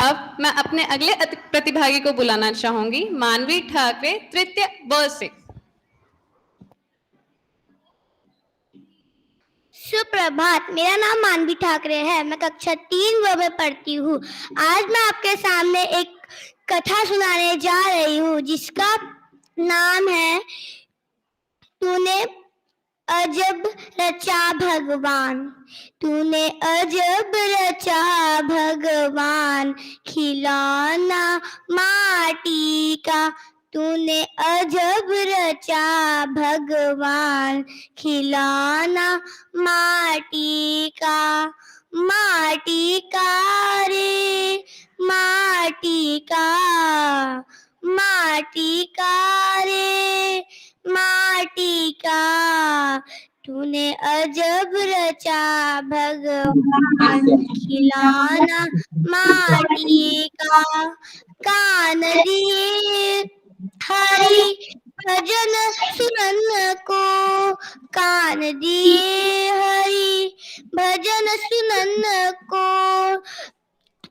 अब मैं अपने अगले प्रतिभागी को बुलाना चाहूंगी, मानवी ठाकरे तृतीय ब से। सुप्रभात, मेरा नाम मानवी ठाकरे है। मैं कक्षा 3 में पढ़ती हूँ। आज मैं आपके सामने एक कथा सुनाने जा रही हूँ जिसका नाम है तूने अजब रचा भगवान। तूने अजब रचा भगवान, खिलौना माटी का। तूने अजब रचा भगवान, खिलौना माटी का। माटी का रे माटी का, माटी का रे माटी का। तूने अजब रचा भगवान, खिलौना माटी का। कान दिए हरि भजन सुनन को, कान दिए हरि भजन सुनन को।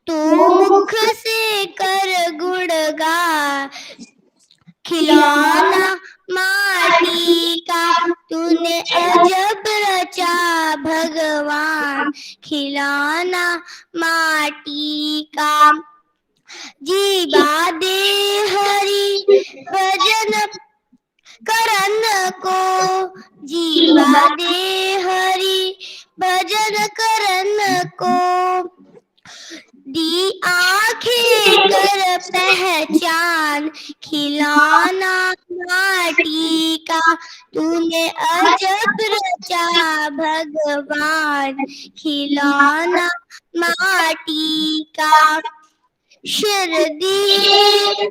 तू मुख से कर गुणगान, खिलौना माटी का। तूने अजब रचा भगवान, खिलौना माटी का। जीवा दे हरि भजन करन को, जीवा दे हरि भजन करन को। दी आंखें कर पहचान, खिलौना माटी का। तूने अजब रचा भगवान, खिलौना माटी का। शिर दिए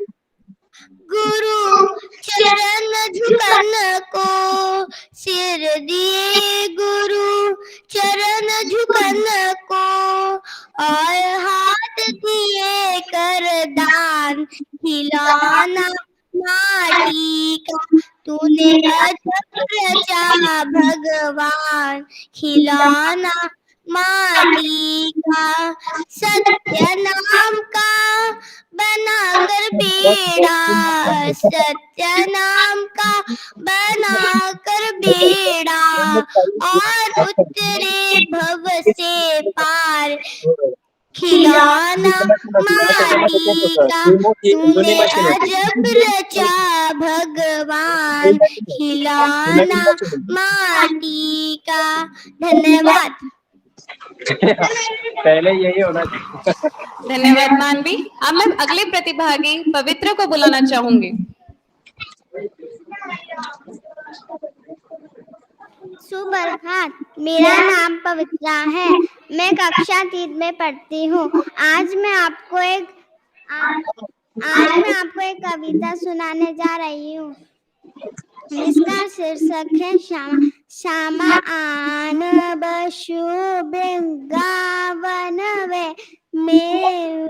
गुरु चरण झुकन को, सिर दिए गुरु चरण झुकन को। और हाथ दिए कर दान, खिलौना माटी का। तूने अजब रचा भगवान, खिलौना माटी का। सत्य नाम का बनाकर बेड़ा, सत्य नाम का बनाकर बेड़ा। और उतरे भव से पार, खिलौना माटी का। तूने अजब रचा भगवान, खिलौना माटी का। धन्यवाद। पहले यही होना चाहिए। धन्यवाद मानवी। अब मैं अगले प्रतिभागी पवित्र को बुलाना चाहूंगी। सुप्रभात, मेरा नाम पवित्रा है। मैं कक्षा 3 में पढ़ती हूँ। आज मैं आपको एक कविता सुनाने जा रही हूँ जिसका शीर्षक है श्यामा आन बशु वृंदावन वे में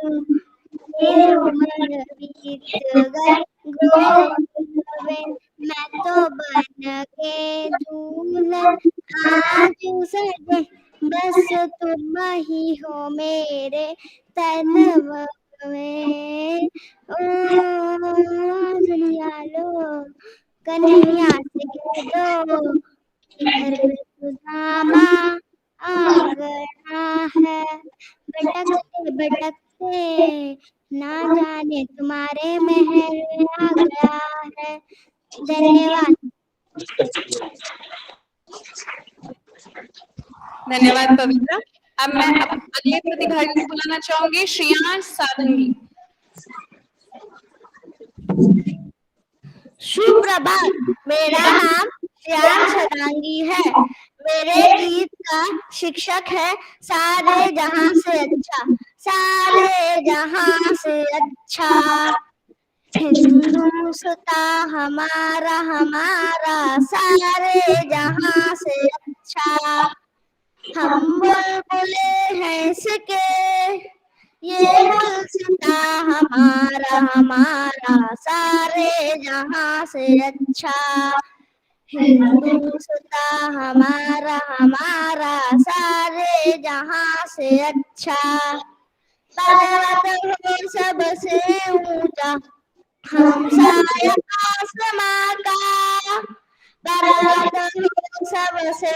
मैं तो बन के दुल्हन आज सजे, बस तुम ही हो मेरे तन में। लो कन्हैया से दो घर पे सुदामा आ गया है। भटकते भटकते ना जाने तुम्हारे महल आ गया है। धन्यवाद। धन्यवाद पवित्र। अब मैं अगले प्रतिभागी को बुलाना चाहूंगी, श्रेयांश साधंगी। सुप्रभात, मेरा नाम श्रेयांश साधंगी है। मेरे गीत का शिक्षक है सारे जहां से अच्छा, सारे जहां से अच्छा। हिंदुस्तान हमारा हमारा सारे जहां से अच्छा। हम बुलबुले हैं इसके, ये गुलसितां हमारा हमारा सारे जहां से अच्छा। हिंदुस्तान हमारा हमारा सारे जहां से अच्छा। पर्वत हो सबसे ऊंचा, हमसाया आसमां का। पर्वत हो सबसे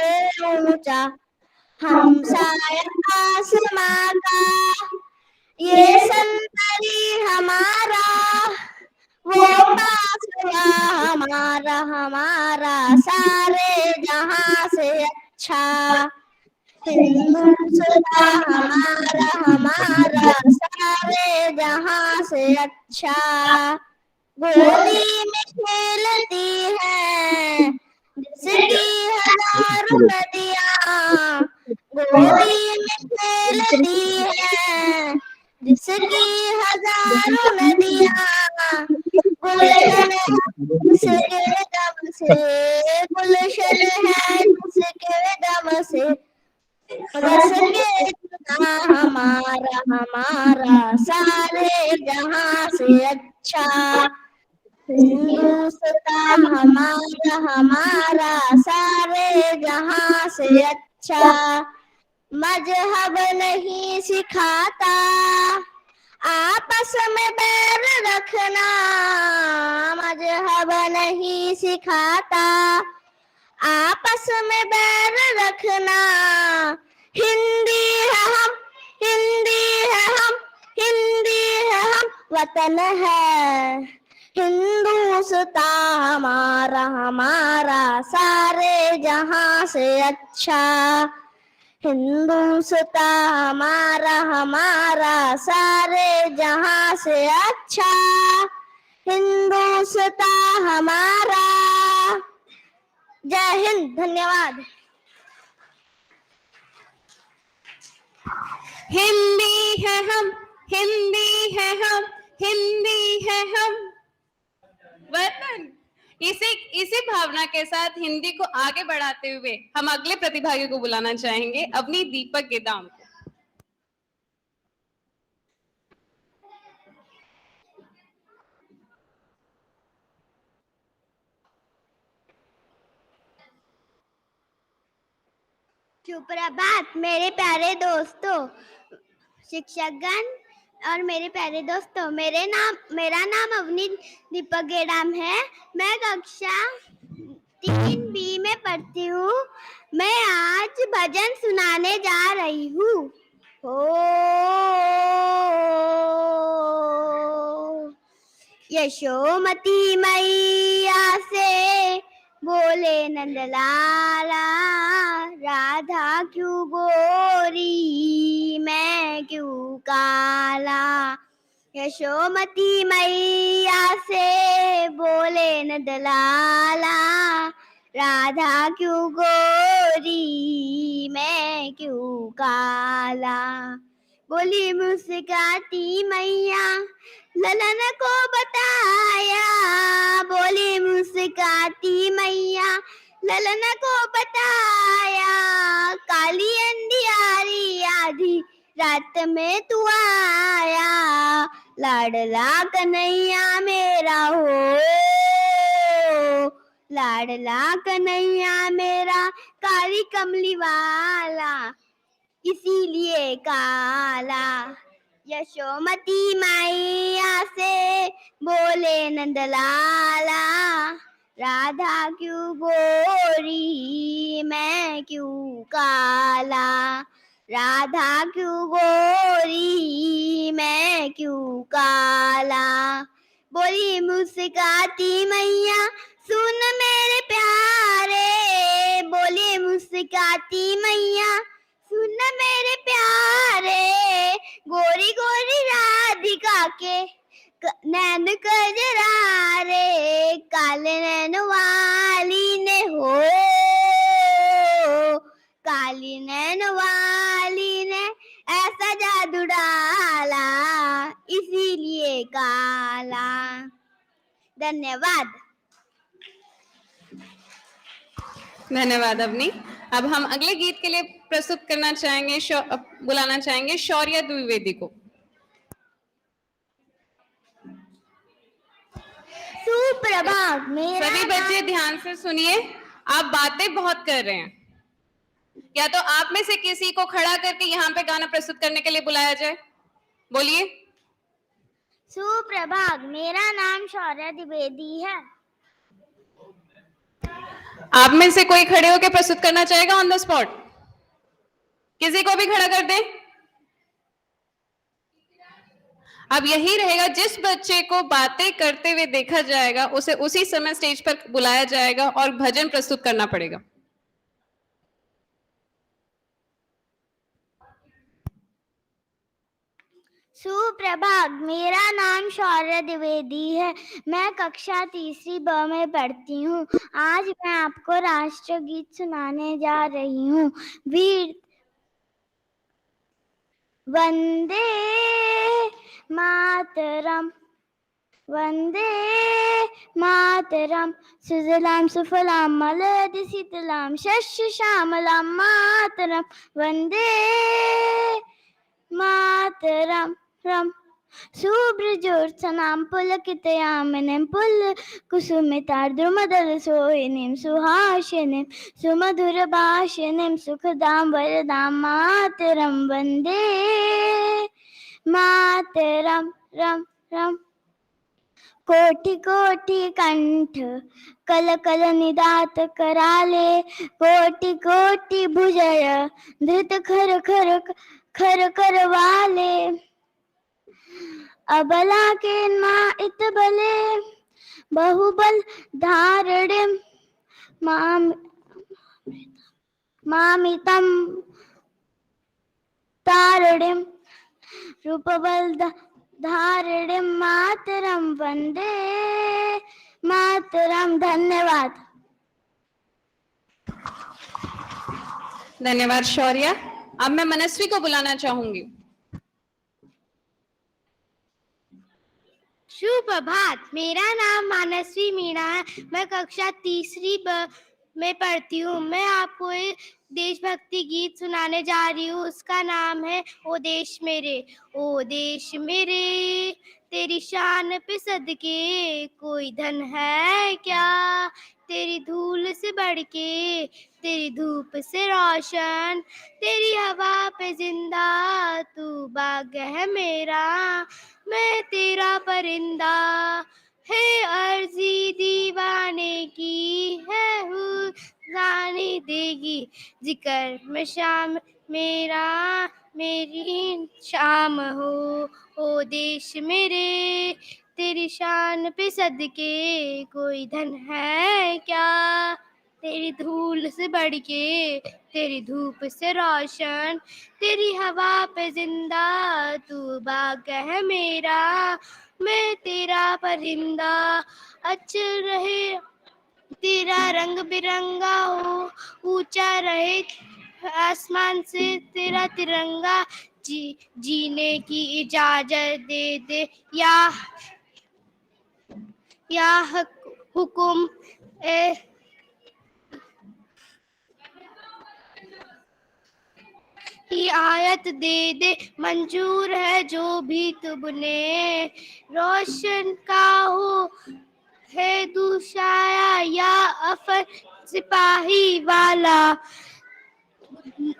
ऊंचा, हमसाया आसमां का। ये संतरी हमारा, वो पासवा हमारा, हमारा सारे जहां से अच्छा। हिंदुस्तान हमारा, हमारा सारे जहां से अच्छा। गोदी में खेलती है जिसकी हजारों नदियां, गोदी में खेलती है जिसकी हजारों नदियां। गुलशन है उसके दम से, गुलशन है उसके दम से। रस के चुना हमारा, हमारा सारे जहां से अच्छा। हिंदुस्तान हमारा, हमारा सारे जहां से अच्छा। मजहब नहीं सिखाता आपस में बैर रखना, मजहब नहीं सिखाता आपस में बैर रखना। हिंदी है हम, हिंदी है हम, हिंदी है हम, वतन है हिंदुस्तान हमारा, हमारा सारे जहां से अच्छा। हिंदुस्तान हमारा, हमारा सारे जहां से अच्छा। हिंदुस्तान हमारा। जय हिंद, धन्यवाद। हिंदी है हम, हिंदी है हम, हिंदी है हम, वतन। इसी भावना के साथ हिंदी को आगे बढ़ाते हुए हम अगले प्रतिभागी को बुलाना चाहेंगे, अपनी दीपक गेदाम को। सुप्रभात मेरे प्यारे दोस्तों, शिक्षकगण और मेरे प्यारे दोस्तों। मेरा नाम अवनी दीपक गेडाम है। मैं कक्षा 3B में पढ़ती हूँ। मैं आज भजन सुनाने जा रही हूँ। यशोमती मैया से बोले नंदलाला, राधा क्यों गोरी मैं क्यों काला। यशोमती मैया से बोले नंदलाला, राधा क्यों गोरी मैं क्यों काला। बोली मुस्काती मैया ललन को बताया, बोली मुस्काती मैया ललन को बताया। काली अंधियारी आधी रात में तू आया, लाडला कन्हैया मेरा हो, लाडला कन्हैया मेरा काली कमली वाला, इसीलिए काला। यशोमती मैया से बोले नंदलाला, राधा क्यों गोरी मैं क्यों काला। राधा क्यों गोरी मैं क्यों काला। बोली मुस्काती मैया सुन मेरे प्यारे, बोली मुस्काती मैया सुन मेरे प्यारे। गोरी गोरी राधिका के नैन कजरारे, काले नैन वाली ने हो, काली नैन वाली ने ऐसा जादू डाला, इसीलिए काला। धन्यवाद। धन्यवाद अवनी। अब हम अगले गीत के लिए प्रस्तुत करना चाहेंगे, बुलाना चाहेंगे शौर्य द्विवेदी को। सुप्रभात सभी बच्चे ध्यान से सुनिए, आप बातें बहुत कर रहे हैं। या तो आप में से किसी को खड़ा करके यहाँ पे गाना प्रस्तुत करने के लिए बुलाया जाए। बोलिए। सुप्रभात, मेरा नाम शौर्य द्विवेदी है। आप में से कोई खड़े होकर प्रस्तुत करना चाहेगा ऑन द स्पॉट? किसी को भी खड़ा कर दें। अब यही रहेगा, जिस बच्चे को बातें करते हुए देखा जाएगा उसे उसी समय स्टेज पर बुलाया जाएगा और भजन प्रस्तुत करना पड़ेगा। सुप्रभात, मेरा नाम शौर्य द्विवेदी है। मैं कक्षा तीसरी ब में पढ़ती हूँ। आज मैं आपको राष्ट्रगीत सुनाने जा रही हूँ। वीर वंदे मातरम, वंदे मातरम, सुजलाम सुफलाम मलयजि शीतलाम शस्य श्यामलां मातरम, वंदे मातरम रम, शुभ्रज्योत्स्नां पुलकितयामिनीं पुल्लकुसुमितार्द्रमदलशोभिनीं सुहासिनीं सुमधुरभाषिणीं सुखदां वरदां मातरं वन्दे मातरं रम रम। कोटि कोटि कंठ कल कल निदात कराले, कोटि कोटि भुजय धृत खर खर खर करवाले, अबला के माँ इत बले बहुबल धारणिम मामितम तारणिम रूपबल धारणिम मातरम वंदे मातरम। धन्यवाद। धन्यवाद शौर्या। अब मैं मनस्वी को बुलाना चाहूंगी। सुप्रभात, मेरा नाम मानसवी मीणा है। मैं कक्षा तीसरी ब में पढ़ती हूँ। मैं आपको एक देशभक्ति गीत सुनाने जा रही हूँ। उसका नाम है ओ देश मेरे। ओ देश मेरे तेरी शान पे सदके कोई धन है क्या, तेरी धूल से बढ़ के तेरी धूप से रोशन, तेरी हवा पे जिंदा तू बाग है मेरा, मैं तेरा परिंदा। है अर्जी दीवाने की है जाने देगी, जिक्र में शाम मेरा मेरी शाम हो। ओ देश मेरे तेरी शान पे सदके कोई धन है क्या, तेरी धूल से बढ़ के तेरी धूप से रोशन, तेरी हवा पे जिंदा तू बाग है मेरा, मैं तेरा परिंदा। अच्छा रहे तेरा रंग बिरंगा हो, ऊंचा रहे आसमान से तेरा तिरंगा, जीने की इजाजत दे दे या हुकुम की आयत दे दे, मंजूर है जो भी तुमने, रोशन का हो है दूशाया या अफर सिपाही वाला,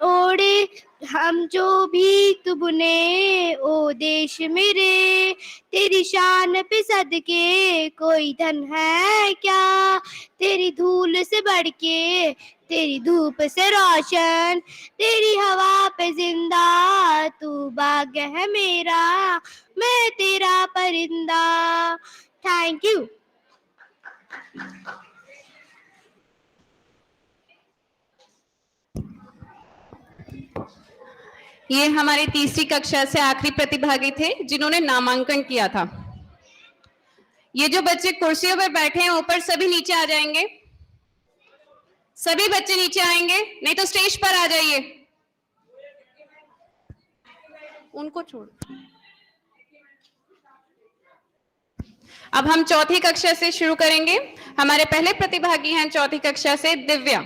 ओढ़े हम जो भी तुमने ओ देश मेरे, तेरी शान पे सदके कोई धन है क्या, तेरी धूल से बढ़ के तेरी धूप से रोशन, तेरी हवा पे जिंदा तू बाग है मेरा, मैं तेरा परिंदा। Thank you. ये हमारी तीसरी कक्षा से आखिरी प्रतिभागी थे जिन्होंने नामांकन किया था। ये जो बच्चे कुर्सियों पर बैठे हैं ऊपर, सभी नीचे आ जाएंगे। सभी बच्चे नीचे आएंगे, नहीं तो स्टेज पर आ जाइए। उनको छोड़। अब हम चौथी कक्षा से शुरू करेंगे। हमारे पहले प्रतिभागी हैं चौथी कक्षा से दिव्या।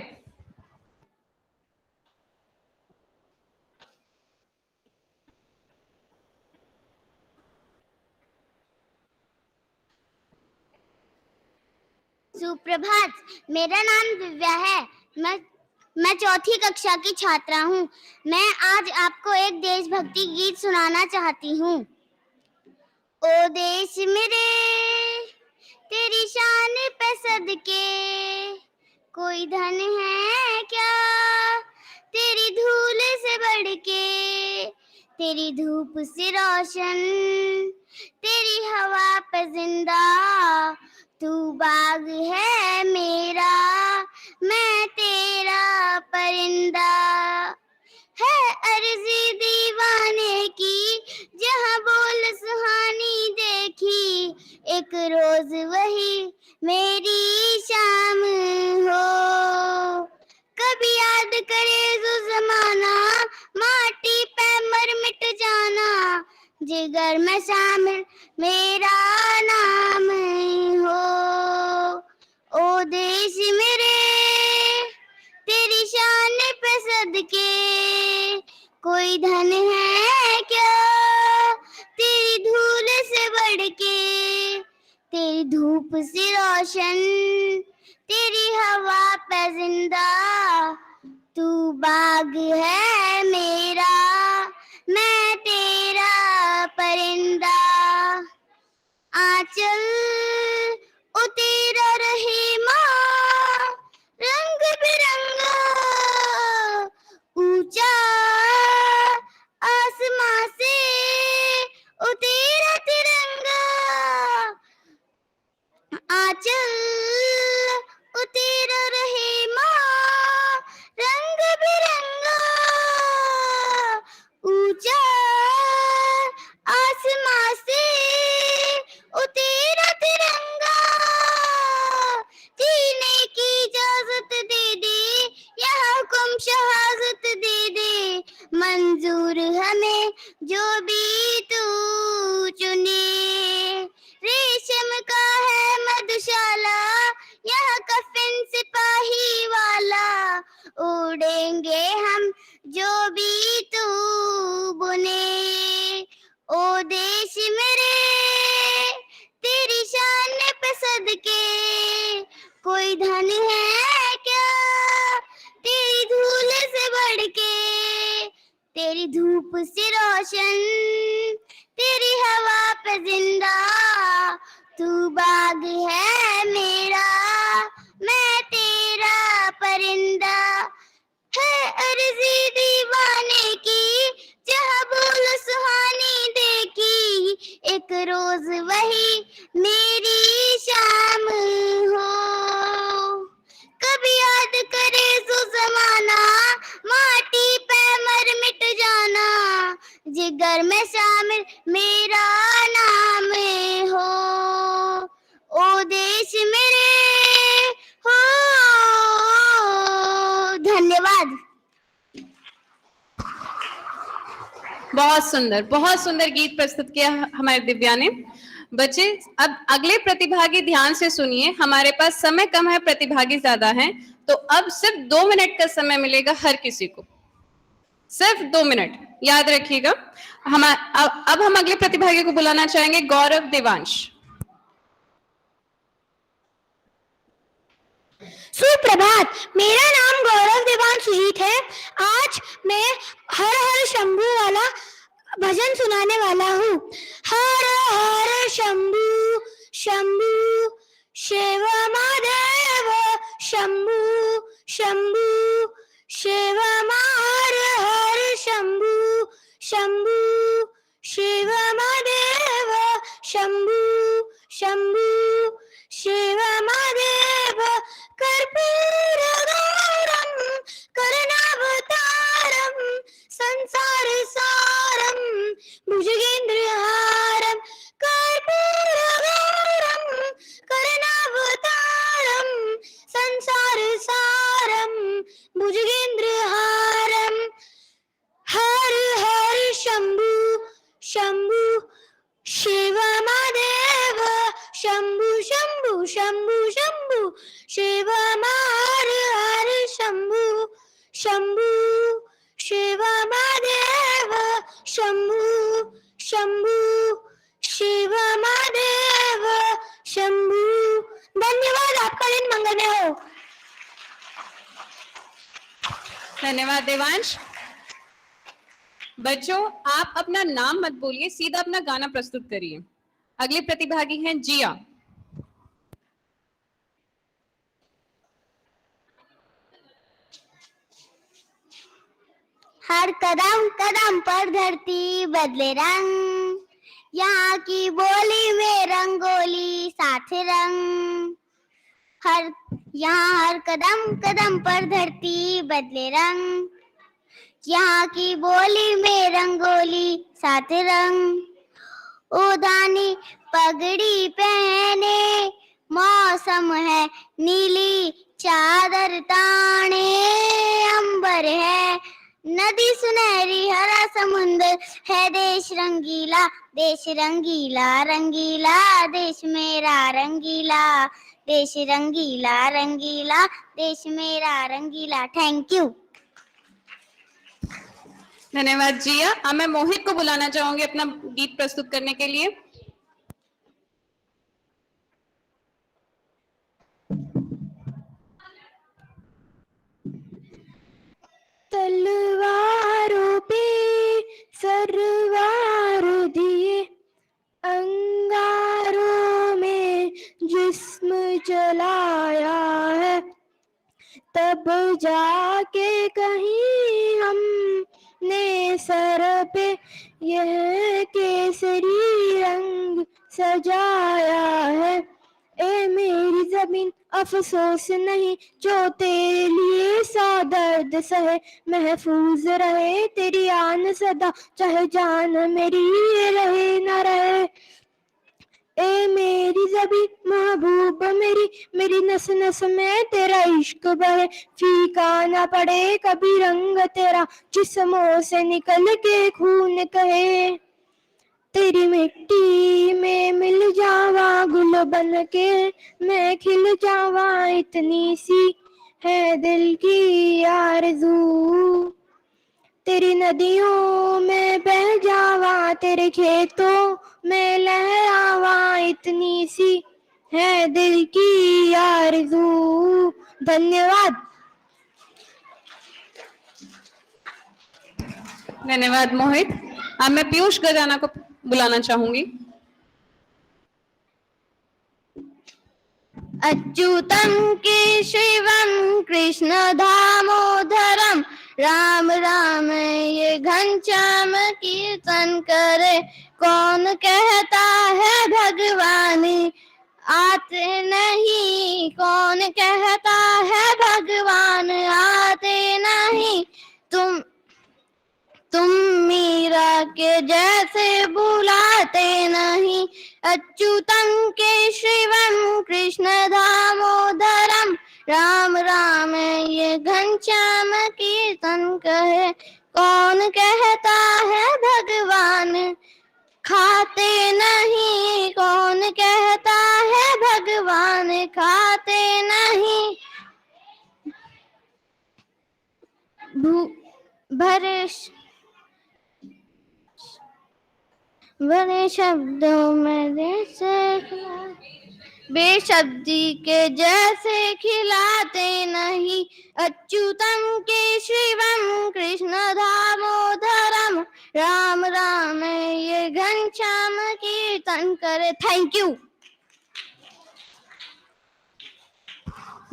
सुप्रभात, मेरा नाम दिव्या है। मैं चौथी कक्षा की छात्रा हूँ। मैं आज आपको एक देशभक्ति गीत सुनाना चाहती हूँ। ओ देश मेरे तेरी शान पे सदके कोई धन है क्या तेरी धूल से बढ़ के, तेरी धूप से रोशन तेरी हवा पे जिंदा, तू बाग है मेरा मैं तेरा परिंदा। है अर्जी दीवाने की जहाँ बोल सुहानी देखी, एक रोज वही मेरी शाम हो। कभी याद करे जो जमाना माटी पे मर मिट जाना, जिगर में शामिल मेरा नाम हो। ओ देश मेरे तेरी शान पे सदके कोई धन है क्या तेरी धूल से बढ़ के, तेरी धूप से रोशन तेरी हवा पे जिंदा, तू बाग है मेरा मैं तेरा परिंदा। आंचल ओ तेरा रहे माँ रंग बिरंगा, ऊंचा आसमां से ओ तेरा तिरंगा। आंचल ओ तेरा रहे माँ रंग बिरंगा, ऊंचा आसमां से ओ तेरा तिरंगा। जीने की इजाजत दे दे या हुक्म शहादत दे दे, मंजूर हमें जो भी तू चुने। रेशम का है मधुशाला यह कफन सिपाही वाला, उड़ेंगे हम जो भी तू बुने। ओ देश मेरे तेरी शान पे सदके कोई धन है क्या तेरी धूल से बढ़ के, तेरी धूप से रोशन तेरी हवा पे जिंदा, तू बाग है मेरा मैं तेरा परिंदा। है अर्जी दीवाने की जहाँ बोल सुहानी देखी, एक रोज वही मेरी शाम हो। कभी याद करे जो जमाना माटी पे मर मिट जाना, जिगर में शामिल मेरा नाम हो। ओ देश मेरे हो। धन्यवाद। बहुत सुंदर गीत प्रस्तुत किया हमारे दिव्या ने। बच्चे अब अगले प्रतिभागी ध्यान से सुनिए, हमारे पास समय कम है, प्रतिभागी ज्यादा हैं, तो अब सिर्फ 2 मिनट का समय मिलेगा हर किसी को, सिर्फ 2 मिनट, याद रखिएगा। अब हम अगले प्रतिभागी को बुलाना चाहेंगे, गौरव देवांश। सुप्रभात, मेरा नाम गौरव देवांश सुजीत है। आज मैं हर हर शंभू वाला भजन सुनाने वाला हूँ। हर हर शंभू शंभू शिव महादेव, शंभू शंभू शिव हर हर शंभू शंभू शिव महादेव, शंभू शंभू शिव महादेव। कर्पूरगौरं करुणावतारं संसार सारं भुजगेन्द्रहारं। कर्पूरगौरं करुणावतारं संसार सारं भुजगेन्द्रहारं। हर हर शंभू शंभू शिव महादेव, शंभू शंभू शंभू शंभू शिव हर हर शंभू शंभू शिव महादेव, शंभू शंभू शिव महादेव शंभू। धन्यवाद, आपका दिन मंगलमय हो। धन्यवाद देवांश। बच्चों आप अपना नाम मत बोलिए, सीधा अपना गाना प्रस्तुत करिए। अगली प्रतिभागी हैं जिया। हर कदम कदम पर धरती बदले रंग, यहाँ की बोली में रंगोली साथ रंग। यहाँ हर कदम कदम पर धरती बदले रंग, यहाँ की बोली में रंगोली साथ रंग। उदानी पगड़ी पहने, मौसम है नीली चादर ताने, अंबर है नदी सुनहरी हरा समुंदर है, देश रंगीला रंगीला देश मेरा रंगीला, देश रंगीला रंगीला देश मेरा रंगीला। Thank you. धन्यवाद जिया। अब मैं मोहित को बुलाना चाहूंगी अपना गीत प्रस्तुत करने के लिए। तलवारों पे सरवार दिए, अंगारों में जिस्म जलाया है, तब जाके कहीं हमने सर पे यह केसरी रंग सजाया है। ए मेरी जमीन अफसोस नहीं जो तेरे लिए सौ दर्द सहे, महफूज रहे तेरी आन सदा चाहे जान मेरी रहे न रहे। ए मेरी जबी महबूब मेरी नस नस में तेरा इश्क बहे, फीका ना पड़े कभी रंग तेरा जिस्मों से निकल के खून कहे। तेरी मिट्टी में मिल जावा गुल बन के मैं खिल जावा, इतनी सी है दिल की आरज़ू। तेरी नदियों में बह जावा, तेरे खेतों में लहरावा, इतनी सी है दिल की आरज़ू। धन्यवाद। धन्यवाद मोहित। अब मैं पीयूष गजाना को बुलाना चाहूंगी। अच्युतं केशवं कृष्ण दामोदरम, राम राम ये घनश्याम कीर्तन करे। कौन कहता है भगवान आते नहीं, कौन कहता है भगवान आते नहीं। तुम मीरा के जैसे बुलाते नहीं। अच्युतं केशवं कृष्ण दामोदरम, राम राम ये घनश्याम कीर्तन कहे। कौन कहता है भगवान खाते नहीं, कौन कहता है भगवान खाते नहीं। भरे शब्दों में बेशब्दी के जैसे खिलाते नहीं। अच्युतं केशवं कृष्ण दामोदरम, राम राम ये घनश्याम कीर्तन करे। Thank you.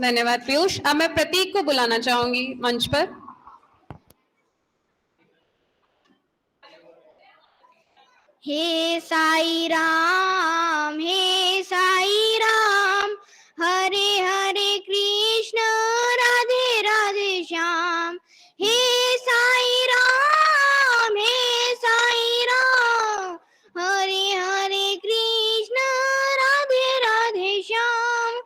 धन्यवाद पीयूष। अब मैं प्रतीक को बुलाना चाहूंगी मंच पर। हे साई राम हरे हरे कृष्ण राधे राधे श्याम। हे साई राम हरे हरे कृष्ण राधे राधे श्याम।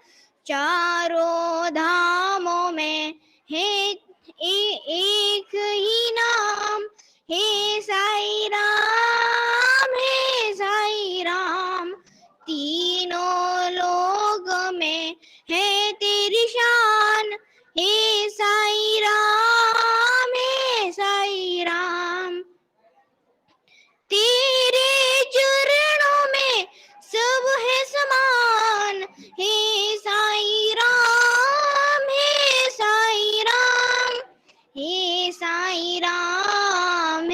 चारों धामों में है एक ही नाम, हे साई राम तीनों लोग में है तेरी शान। हे साई राम तेरे चरणों में सब है समान। हे साई राम हे साई राम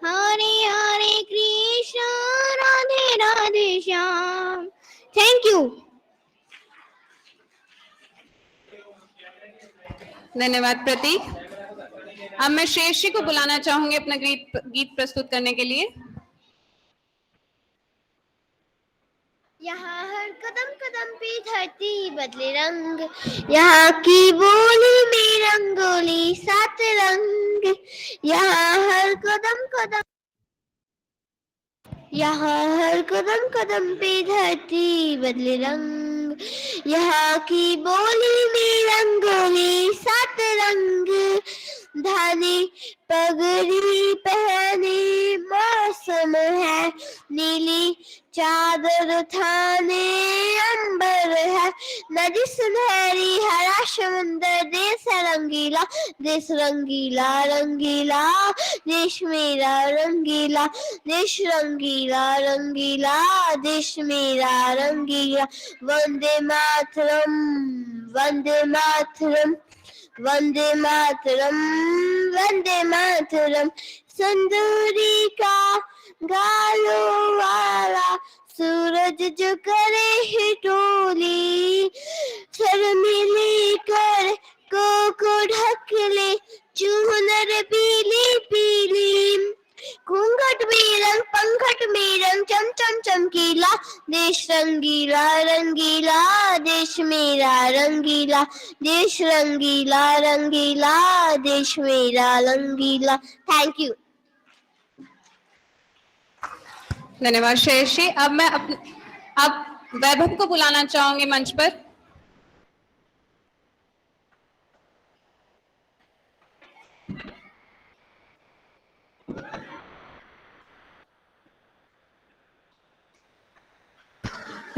हरे हरे कृष्ण धन्यवाद प्रतीक। अब मैं श्रेयसी को बुलाना चाहूंगी अपना गीत प्रस्तुत करने के लिए। यहाँ हर कदम कदम पे धरती बदले रंग, यहाँ की बोली में रंगोली सात रंग, यहाँ हर कदम कदम पे धरती बदले रंग, यहाँ की बोली में रंगोली सात रंग, धानी पगड़ी पहने मौसम है, नीली चादर थाने अंबर है, नदी सुनहरी हरा समुंदर, देश रंगीला, देश रंगीला रंगीला, देश मेरा रंगीला, देश रंगीला रंगीला, देश मेरा रंगीला। वंदे मातरम, वंदे मातरम, वंदे मातरम, वंदे मातरम। संदूरी का गालों वाला सूरज जो करे हिटोली, सर में लेकर को ढक ले चूनर पीली पीली, घूंघट में रंग पंखट में रंग चम चम चमकीला, देश रंगीला रंगीला, देश मेरा रंगीला, देश रंगीला रंगीला, देश मेरा रंगीला। Thank you. धन्यवाद श्रेयसी। अब वैभव को बुलाना चाहूंगी मंच पर।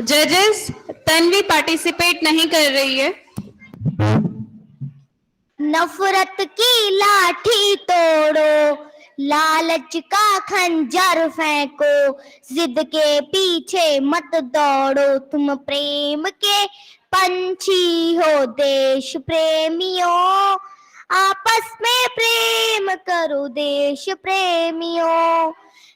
जजेस, तन्वी पार्टिसिपेट नहीं कर रही है। नफरत की लाठी तोड़ो, लालच का खंजर फेंको, जिद के पीछे मत दौड़ो, तुम प्रेम के पंछी हो देश प्रेमियों, आपस में प्रेम करो देश प्रेमियों।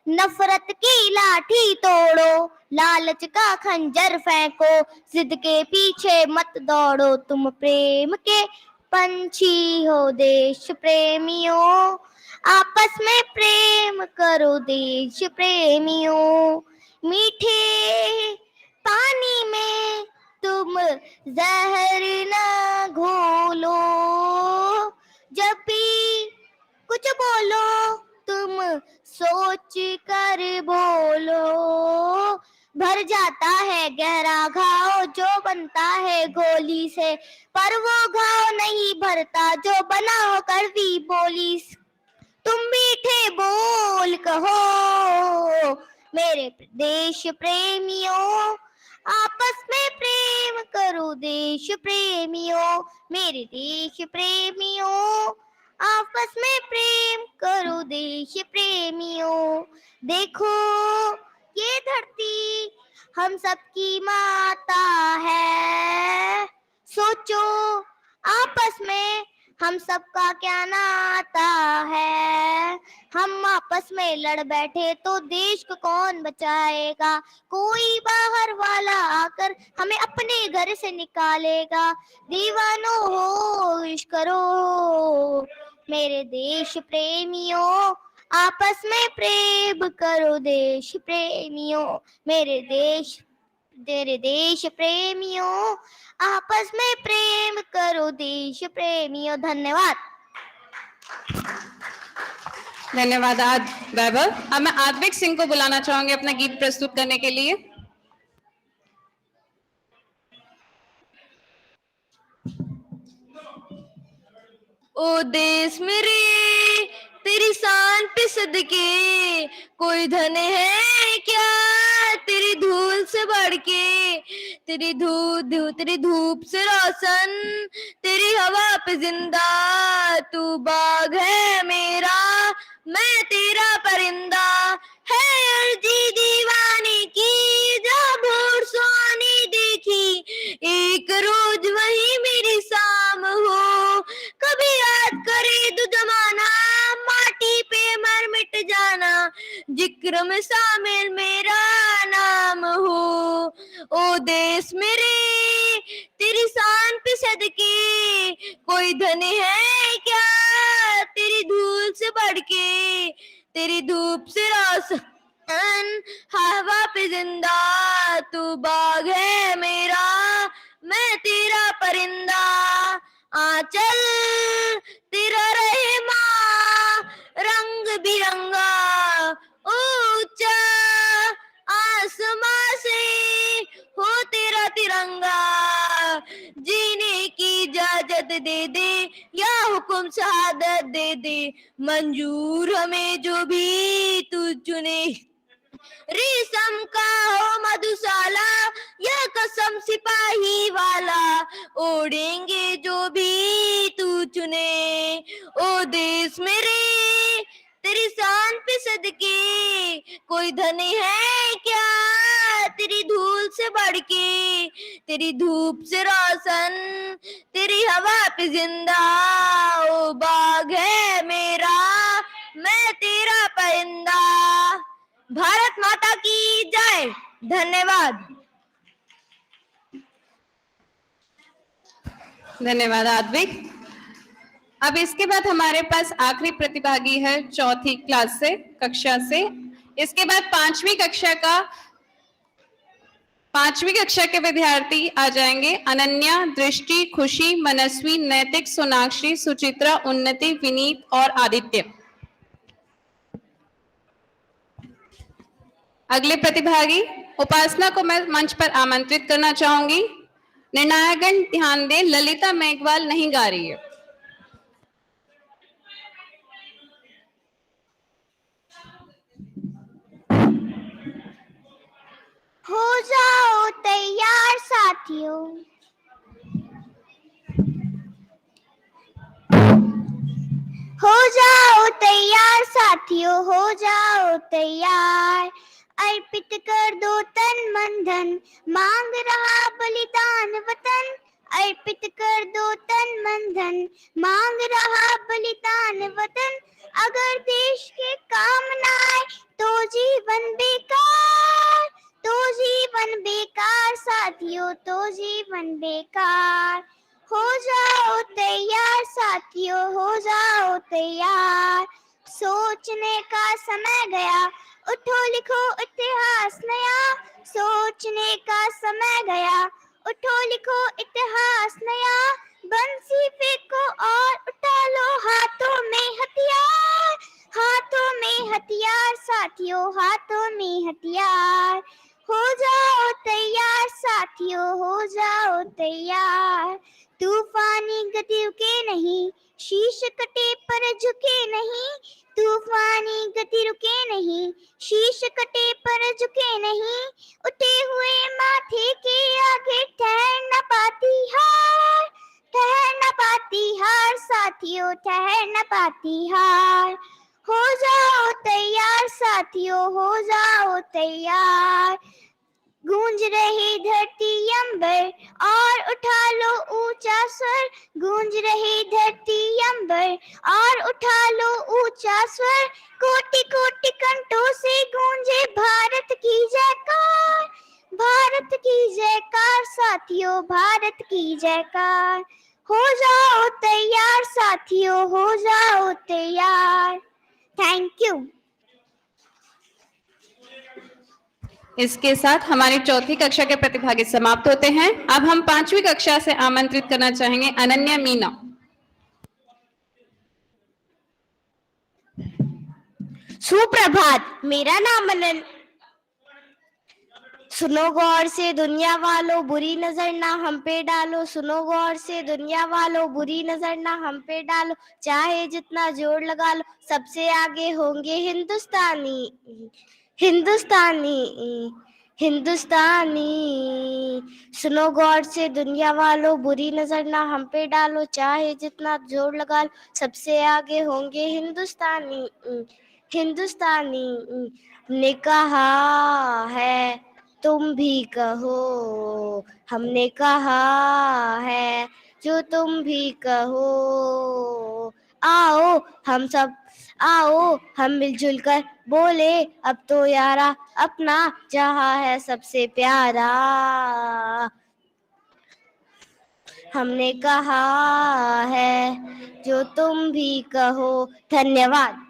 नफरत की लाठी तोड़ो, लालच का खंजर फेंको, जिद के पीछे मत दौड़ो, तुम प्रेम के पंछी हो देश प्रेमियों, आपस में प्रेम करो देश प्रेमियों। मीठे पानी में तुम जहर ना घोलो, जब भी कुछ बोलो तुम सोच कर बोलो, भर जाता है गहरा घाव जो बनता है गोली से, पर वो घाव नहीं भरता जो बना हो कड़वी बोली। तुम मीठे बोल कहो मेरे देश प्रेमियों, आपस में प्रेम करो देश प्रेमियों, मेरे देश प्रेमियों, आपस में प्रेम करो देश प्रेमियों। देखो ये धरती हम सबकी माता है, सोचो आपस में हम सबका क्या नाता है, हम आपस में लड़ बैठे तो देश को कौन बचाएगा, कोई बाहर वाला आकर हमें अपने घर से निकालेगा। दीवानो होश करो मेरे देश प्रेमियों, आपस में प्रेम करो देश प्रेमियों, मेरे देश प्रेमियों, आपस में प्रेम करो देश प्रेमियों। धन्यवाद। धन्यवाद वैभव। अब मैं आद्विक सिंह को बुलाना चाहूंगी अपना गीत प्रस्तुत करने के लिए। ओ देश मेरे तेरी शान पे सदके, कोई धन है क्या तेरी धूल से बढ़ के, तेरी धूप से रोशन, तेरी हवा पे जिंदा, तू बाग है मेरा मैं तेरा परिंदा, है अर्जी दीवाने की जब भोर सुहानी देखी, एक रोज वही मेरी शाम हो, कभी याद करे तू जमाना, माटी पे मर मिट जाना, जिक्र में शामिल मेरा नाम हो। ओ देश मेरे तेरी तेरी शान पे सदके, कोई धन है क्या तेरी धूल से बढ़ के, तेरी धूप से रोशन हवा पे जिंदा, तू बाग है मेरा मैं तेरा परिंदा, आंचल तेरा रहे माँ रंग बिरंगा, ऊंचा आसमां से हो तेरा तिरंगा, जीने की इजाजत दे दे या हुक्म शहादत दे दे, मंजूर हमें जो भी तू चुने, रेशम का हो मधुशाला या कसम सिपाही वाला, ओढ़ेंगे जो भी तू चुने, ओ देश मेरे तेरी शान पे सदके, कोई धन है क्या तेरी धूल से बढ़ के, तेरी धूप से रोशन तेरी हवा पे जिंदा, ओ बाग है मेरा मैं तेरा परिंदा। भारत माता की जय। धन्यवाद। धन्यवाद आद्विक। अब इसके बाद हमारे पास आखिरी प्रतिभागी है चौथी क्लास से, कक्षा से। इसके बाद पांचवी कक्षा के विद्यार्थी आ जाएंगे। अनन्या, दृष्टि, खुशी, मनस्वी, नैतिक, सोनाक्षी, सुचित्रा, उन्नति, विनीत और आदित्य। अगले प्रतिभागी उपासना को मैं मंच पर आमंत्रित करना चाहूंगी। निर्णायकगण ध्यान दें, ललिता मेघवाल नहीं गा रही है। हो जाओ तैयार साथियों, हो जाओ तैयार साथियों, हो जाओ तैयार, अर्पित कर दो तन मन धन, मांग रहा बलिदान वतन, अर्पित कर दो तन मन धन, मांग रहा बलिदान वतन, अगर देश के काम न आए तो जीवन बेकार, तो जीवन बेकार साथियों, तो जीवन बेकार, हो जाओ तैयार साथियों, हो जाओ तैयार, सोचने का समय गया, उठो लिखो इतिहास नया, सोचने का समय गया, उठो लिखो इतिहास नया, बंसी फेंको और उठा लो हाथों में हथियार, हाथों में हथियार साथियों, हाथों में हथियार, हो जाओ तैयार साथियों, हो जाओ तैयार, तूफानी गति रुके नहीं, शीश कटे पर झुके नहीं, तूफानी गति रुके नहीं, शीश कटे पर झुके नहीं, उठे हुए माथे के आगे ठहर न पाती हार, ठहर न पाती हार साथियों, ठहर न पाती हार, हो जाओ तैयार साथियों, हो जाओ तैयार, गूंज रही धरती अंबर और उठा लो ऊंचा स्वर, गूंज रही धरती अंबर और उठा लो ऊंचा स्वर, कोटि कोटि कंठों से गूंजे भारत की जयकार, भारत की जयकार साथियों, भारत की जयकार, हो जाओ तैयार साथियों, हो जाओ तैयार। Thank you. इसके साथ हमारी चौथी कक्षा के प्रतिभागी समाप्त होते हैं। अब हम पांचवी कक्षा से आमंत्रित करना चाहेंगे अनन्या मीना। सुप्रभात, मेरा नाम अनन। सुनो गौर से दुनिया वालों, बुरी नजर ना हम पे डालो, सुनो गौर से दुनिया वालों, बुरी नजर ना हम पे डालो, चाहे जितना जोर लगा लो, सबसे आगे होंगे हिंदुस्तानी, हिंदुस्तानी, हिंदुस्तानी, सुनो गौर से दुनिया वालों, बुरी नजर ना हम पे डालो, चाहे जितना जोर लगा लो, सबसे आगे होंगे हिंदुस्तानी, हिंदुस्तानी, ने कहा है तुम भी कहो, हमने कहा है जो तुम भी कहो, आओ हम सब, आओ हम मिलजुल कर बोले, अब तो यारा अपना जहां है सबसे प्यारा, हमने कहा है जो तुम भी कहो। धन्यवाद।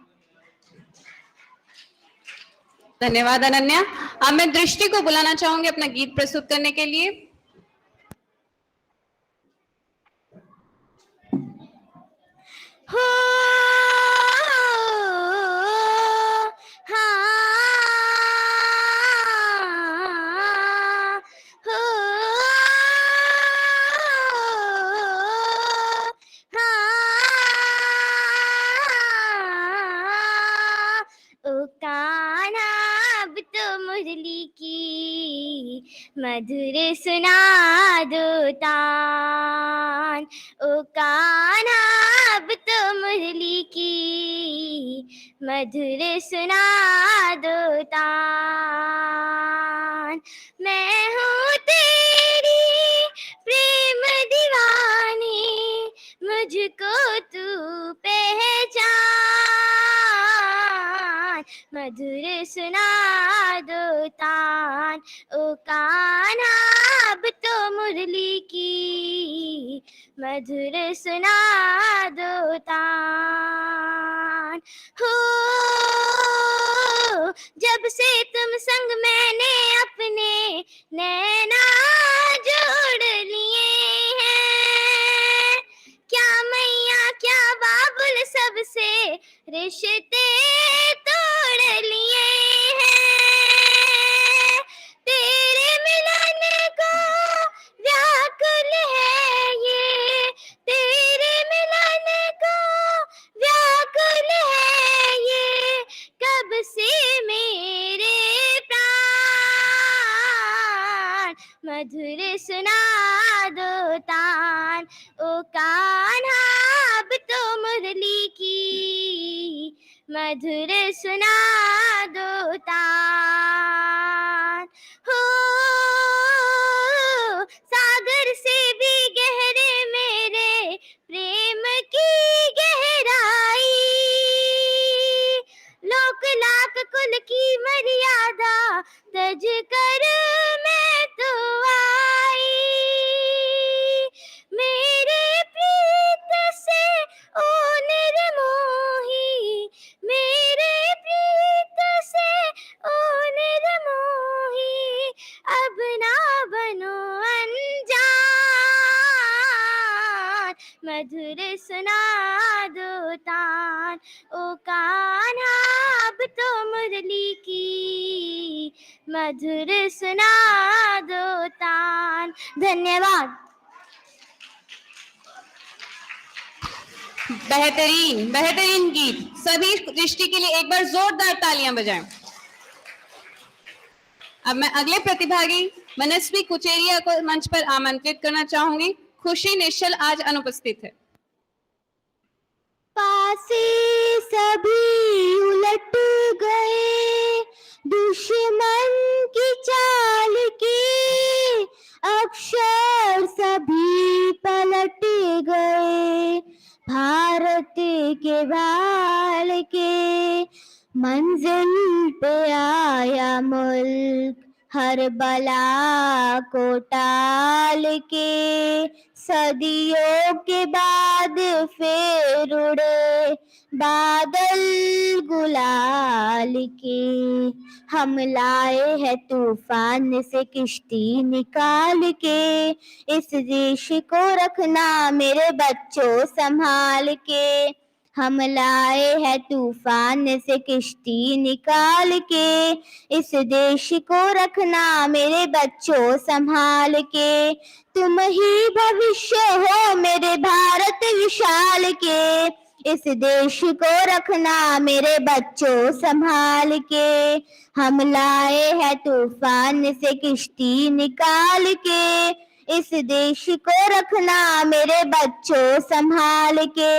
धन्यवाद अनन्या। अब मैं दृष्टि को बुलाना चाहूंगी अपना गीत प्रस्तुत करने के लिए। हो हाँ हो हाँ ओ कान्हा अब तो मुरली की मधुर सुना दो तान। ओ कान्हा अब तो मुरली की मधुर सुना दो तान। मैं हूँ तेरी प्रेम दीवानी, मुझको तू पहचान। मधुर सुना दो तान। ओ कान्हा अब तो मुरली की मधुर सुना दो तान। हो जब से तुम संग मैंने अपने नैना जोड़ लिए हैं, क्या मैया क्या बाबुल सबसे रिश्ते तोड़ लिए हैं। तेरे मिलन को व्याकुल है ये, तेरे मिलन को व्याकुल है ये, कब से मेरे प्राण। मधुर सुना दो तान। ओ कान्हा अब तो मुरली की मधुर सुना दो तान। हो सागर से भी गहरे मेरे प्रेम की गहराई, लोक लाख कुल की मर्यादा तज कर मैं तो आई। मेरे प्रीत से ओ निर्मोही, मेरे प्रीत से ओ निर्मोही, अब ना बनो अनजान। मधुर सुना दो तान। ओ कान्हा अब तो मुरली की मधुर सुना दो तान। धन्यवाद। बेहतरीन बेहतरीन गीत। सभी दृष्टि के लिए एक बार जोरदार तालियां बजाएं। अब मैं अगले प्रतिभागी मनस्वी कुचेरिया को मंच पर आमंत्रित करना चाहूंगी। खुशी निश्चल आज अनुपस्थित है। पासे सभी उलट गए दुश्मन की चाल के, अक्षर सभी पलट गए भारत के बाल के। मंजिल पे आया मुल्क हर बला को टाल के, सदियों के बाद फिर उड़े बादल गुलाल के। हम लाए हैं तूफान से किश्ती निकाल के, इस देश को रखना मेरे बच्चों संभाल के। हम लाए हैं तूफान से किश्ती निकाल के, इस देश को रखना मेरे बच्चों संभाल के। तुम ही भविष्य हो मेरे भारत विशाल के, इस देश को रखना मेरे बच्चों संभाल के। हम लाए हैं तूफान से किश्ती निकाल के, इस देश को रखना मेरे बच्चों संभाल के।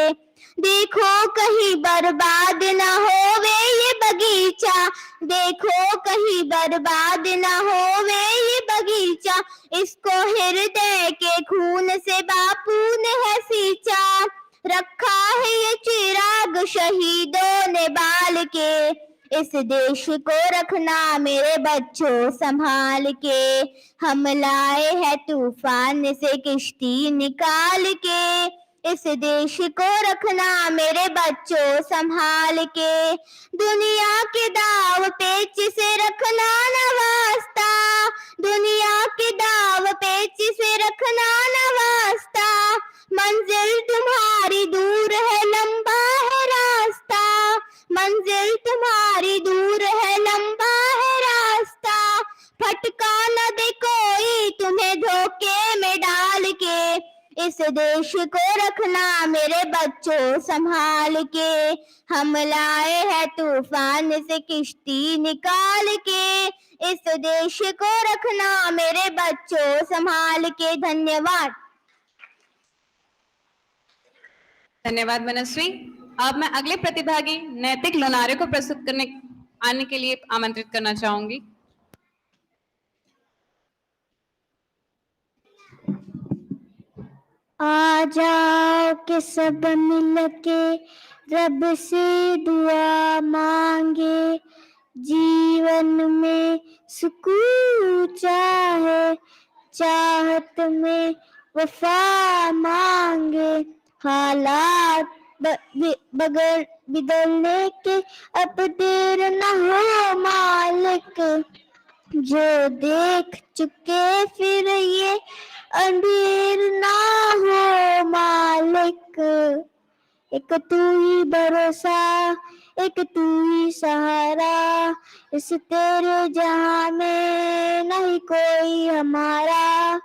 देखो कहीं बर्बाद ना होवे ये बगीचा, देखो कहीं बर्बाद ना होवे ये बगीचा, इसको हृदय के खून से बापू ने है सींचा। रखा है ये चिराग शहीदों ने बाल के, इस देश को रखना मेरे बच्चों संभाल के, हम लाए हैं तूफान से किश्ती निकाल के। इस देश को रखना मेरे बच्चों संभाल के, दुनिया के दाव पेच से रखना न वास्ता, दुनिया के दाव पेच से रखना न वास्ता, मंजिल तुम्हारी दूर है लंबा है रास्ता, मंजिल तुम्हारी दूर है लंबा है रास्ता, फटका न दे कोई तुम्हें धोखे में डाल के, इस देश को रखना मेरे बच्चों संभाल के, हम लाए हैं तूफान से किश्ती निकाल के, इस देश को रखना मेरे बच्चों संभाल के। धन्यवाद। धन्यवाद मनस्वी। अब मैं अगले प्रतिभागी नैतिक लोनारे को प्रस्तुत करने आने के लिए आमंत्रित करना चाहूंगी। आ जाओ कि सब मिल के रब से दुआ मांगे, जीवन में सुकून चाहे, चाहत में वफा मांगे, हालात बगैर बदलने के अब देर न हो मालिक, जो देख चुके फिर ये अंधेर ना हो मालिक, एक तू ही भरोसा, एक तू ही सहारा, इस तेरे जहां में नहीं कोई हमारा,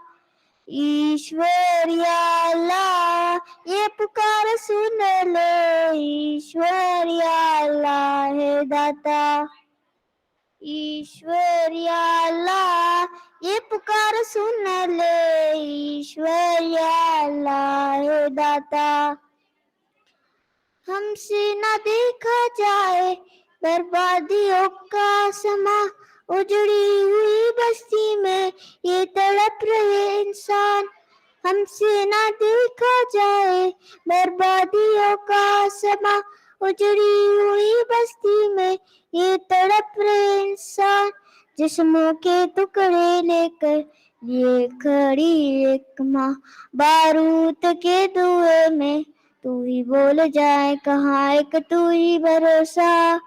ईश्वर या अल्लाह ये पुकार सुन ले, ईश्वर या अल्लाह है दाता, ईश्वर या अल्लाह ये पुकार सुन ले, ईश्वर या अल्लाह है दाता, हमसे ना देखा जाए बर्बादियों का समा, उजड़ी हुई बस्ती में ये तड़प रहे इंसान, हमसे ना देखा जाए बर्बादियों का समा, उजड़ी हुई बस्ती में ये तड़प रहे इंसान, जिस्मों के टुकड़े लेकर ये खड़ी एक माँ, बारूद के धुएं में तू ही बोल जाए कहाँ, एक तू ही भरोसा,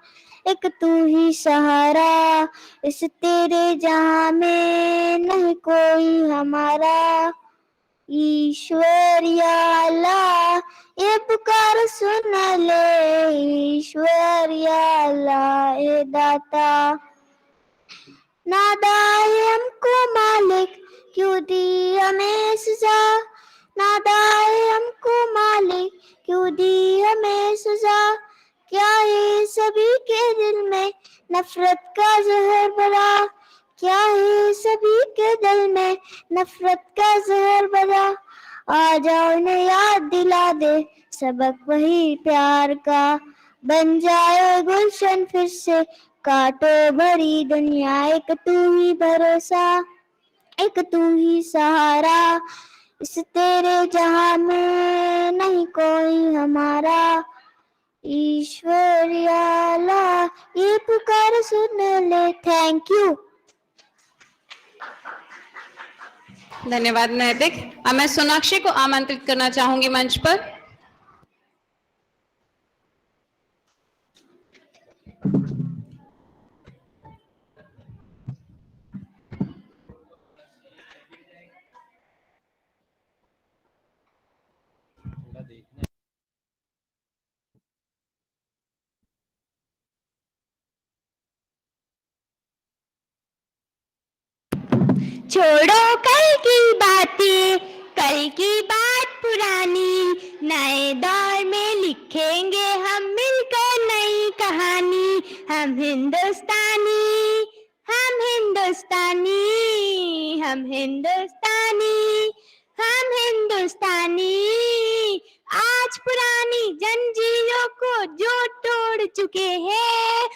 एक तू ही सहारा, इस तेरे जहां में नहीं कोई हमारा, ईश्वर या अल्लाह ये पुकार सुन ले, ईश्वर या अल्लाह ये दाता, नादा है हमको मालिक क्यों दी हमें सजा, नादा है हमको मालिक क्यों दी हमें सजा, क्या है सभी के दिल में नफरत का जहर भरा, क्या है सभी के दिल में नफरत का जहर भरा, आ जाओ उन्हें याद दिला दे सबक वही प्यार का, बन जाए गुलशन फिर से कांटों भरी दुनिया, एक तू ही भरोसा, एक तू ही सहारा, इस तेरे जहां में नहीं कोई हमारा, ईश्वर या अल्लाह ये पुकार सुन ले। Thank you. धन्यवाद नैतिक। अब मैं सोनाक्षी को आमंत्रित करना चाहूंगी मंच पर। छोड़ो कल की बातें, कल की बात पुरानी, नए दौर में लिखेंगे हम मिलकर नई कहानी, हम हिंदुस्तानी, हम हिंदुस्तानी, हम हिंदुस्तानी, हम हिंदुस्तानी, आज पुरानी जंजीरों को जो तोड़ चुके हैं,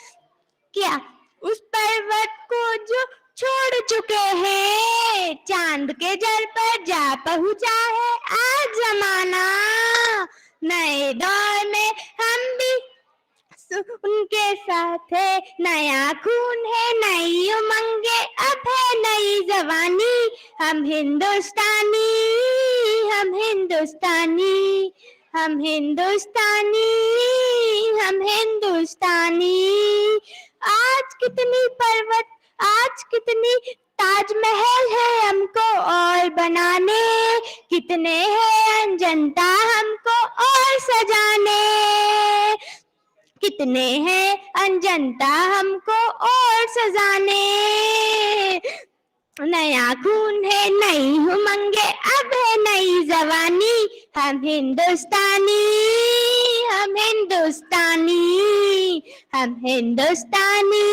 क्या उस पर्वत को जो छोड़ चुके हैं, चांद के जल पर जा पहुंचा है आज जमाना, नए दौर में हम भी उनके के साथ है नया खून है, नई उमंगे, अब है नई जवानी। हम हिंदुस्तानी, हम हिंदुस्तानी, हम हिंदुस्तानी, हम हिंदुस्तानी। आज कितनी पर्वत, आज कितनी ताजमहल है हमको और बनाने, कितने हैं अजंता हमको और सजाने, कितने हैं अजंता हमको और सजाने। नया खून है, नई उमंगे, अब है नई जवानी। हम हिंदुस्तानी, हम हिंदुस्तानी, हम हिंदुस्तानी,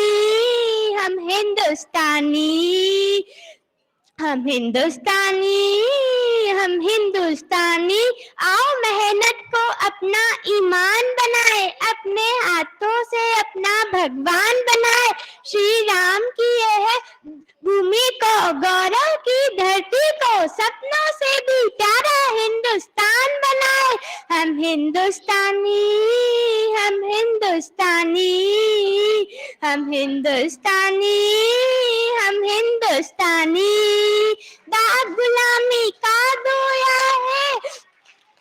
हम हिंदुस्तानी, हम हिंदुस्तानी, हम हिंदुस्तानी। आओ मेहनत को अपना ईमान बनाए, अपने हाथों से अपना भगवान बनाए। श्री राम की यह भूमि को, गौरव की धरती को, सपनों से भी प्यारा हिंदुस्तान बनाए। हम हिंदुस्तानी, हम हिंदुस्तानी, हम हिंदुस्तानी, हम हिंदुस्तानी। दाग गुलामी का धोया है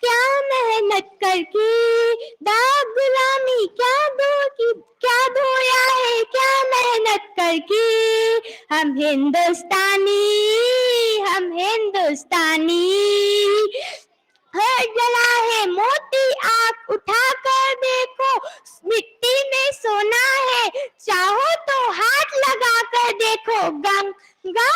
क्या मेहनत करके, दाग गुलामी क्या धोया है क्या मेहनत करके। हम हिंदुस्तानी, हम हिंदुस्तानी। हर जला है मोती, आंख उठा कर देखो, मिट्टी में सोना है, चाहो तो हाथ लगा कर देखो। गंगा,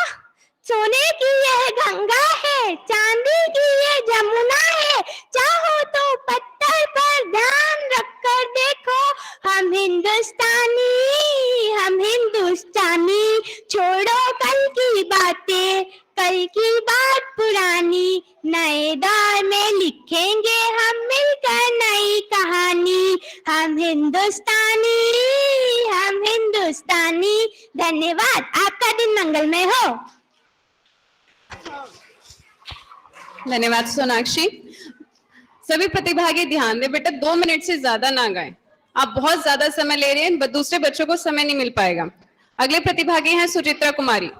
सोने की यह गंगा है, चांदी की ये जमुना है, चाहो तो पत्थर पर ध्यान रख कर देखो। हम हिंदुस्तानी, हम हिंदुस्तानी। छोड़ो कल की बातें, कल की बात पुरानी, नए दौर में लिखेंगे हम मिलकर नई कहानी। हम हिंदुस्तानी, हम हिंदुस्तानी। धन्यवाद, आपका दिन मंगलमय हो। धन्यवाद सोनाक्षी। सभी प्रतिभागी ध्यान दें बेटा, 2 मिनट से ज्यादा ना गाएं। आप बहुत ज्यादा समय ले रहे हैं, दूसरे बच्चों को समय नहीं मिल पाएगा। अगले प्रतिभागी हैं सुचित्रा कुमारी।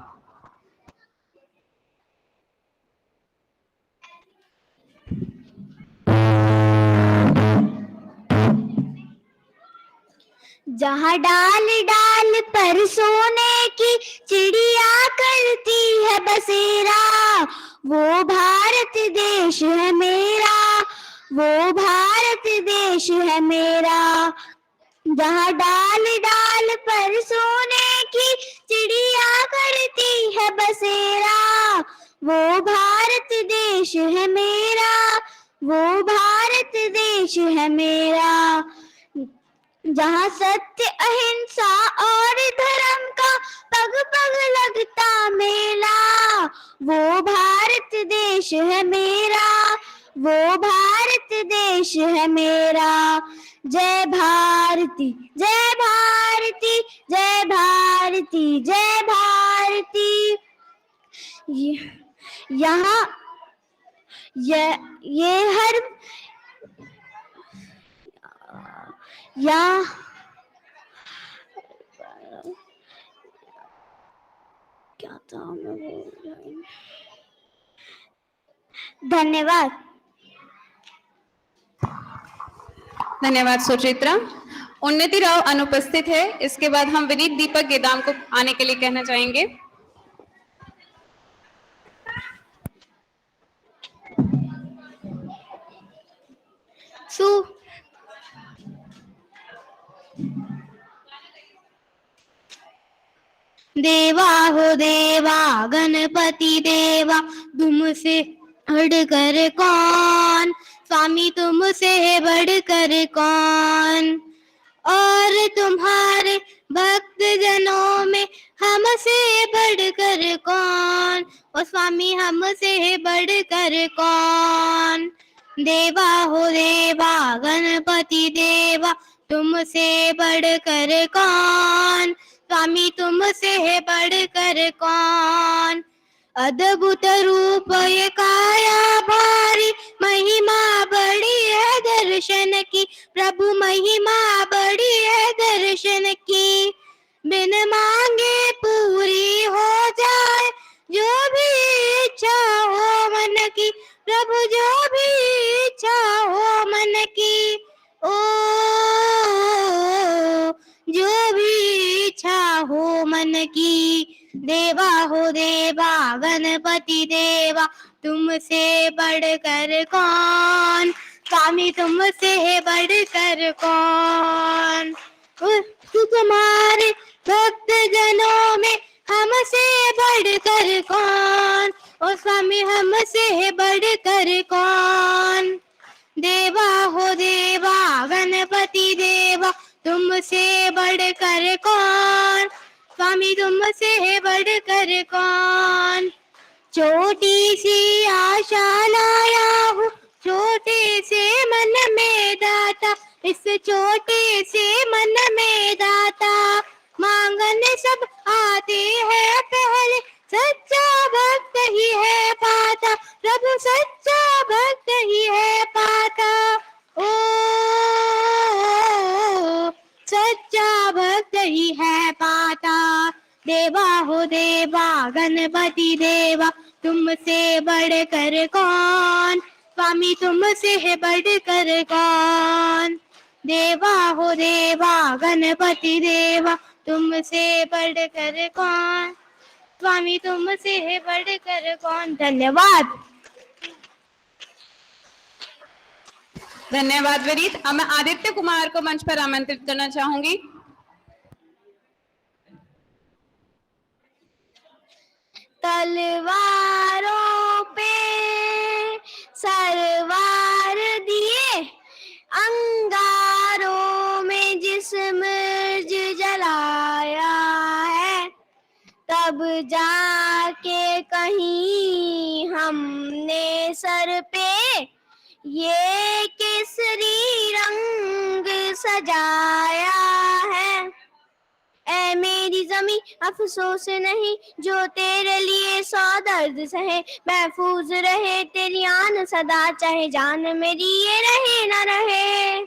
जहाँ डाल डाल पर सोने की चिड़िया करती है बसेरा, वो भारत देश है मेरा, वो भारत देश है मेरा। जहाँ डाल डाल पर सोने की चिड़िया करती है बसेरा, वो भारत देश है मेरा, वो भारत देश है मेरा। जहाँ सत्य अहिंसा और धर्म का पग पग लगता मेला, वो भारत देश है मेरा, वो भारत देश है मेरा। जय भारती, जय भारती, जय भारती, जय भारती। यहाँ ये हर या क्या था मैं धन्यवाद। धन्यवाद सुचित्रा। उन्नति राव अनुपस्थित है। इसके बाद हम विनीत दीपक गेदाम को आने के लिए कहना चाहेंगे। देवा हो देवा गणपति देवा, तुमसे बढ़कर कौन, स्वामी तुमसे बढ़कर कौन। और तुम्हारे भक्त जनों में हमसे बढ़कर कौन, ओ स्वामी हमसे बढ़कर कौन। देवा हो देवा गणपति देवा, तुमसे बढ़कर कौन, स्वामी तुमसे बढ़कर कौन। अद्भुत रूप ये काया भारी, महिमा बड़ी है दर्शन की, प्रभु महिमा बड़ी है दर्शन की। बिन मांगे पूरी हो जाए जो भी इच्छा हो मन की, प्रभु जो भी इच्छा हो मन की। ओ जो भी इच्छा हो मन की। देवा हो देवा गणपति देवा, तुमसे बढ़कर कौन, स्वामी तुमसे बढ़कर कौन। तुम्हारे भक्त जनों में हमसे बढ़कर कौन, ओ स्वामी हमसे बढ़कर कौन। देवा हो देवा गणपति देवा, तुमसे बढ़कर कौन, स्वामी तुमसे बढ़कर कौन। छोटी सी आशा लाया हूँ छोटे से मन में दाता, इस छोटे से मन में दाता। मांगन सब आते हैं पहले, सच्चा भक्त ही है पाता, प्रभु सच्चा भक्त ही है पाता। ओ सच्चा भक्त ही है पाता। देवा हो देवा गणपति देवा, तुमसे बढ़कर कौन, स्वामी तुमसे है बढ़कर कौन। देवा हो देवा गणपति देवा, तुमसे बढ़कर कौन, स्वामी तुमसे है बढ़कर कौन। धन्यवाद। धन्यवाद विनीत। अब मैं आदित्य कुमार को मंच पर आमंत्रित करना चाहूंगी। तलवारों पे सरवार दिए, अंगारों में जिस्म जलाया है, तब जाके कहीं हमने सर पे ये केसरी रंग सजाया है। ऐ मेरी ज़मीं अफसोस नहीं, जो तेरे लिए सौ दर्द सहे, महफूज रहे तेरी आन सदा, चाहे जान मेरी ये रहे न रहे।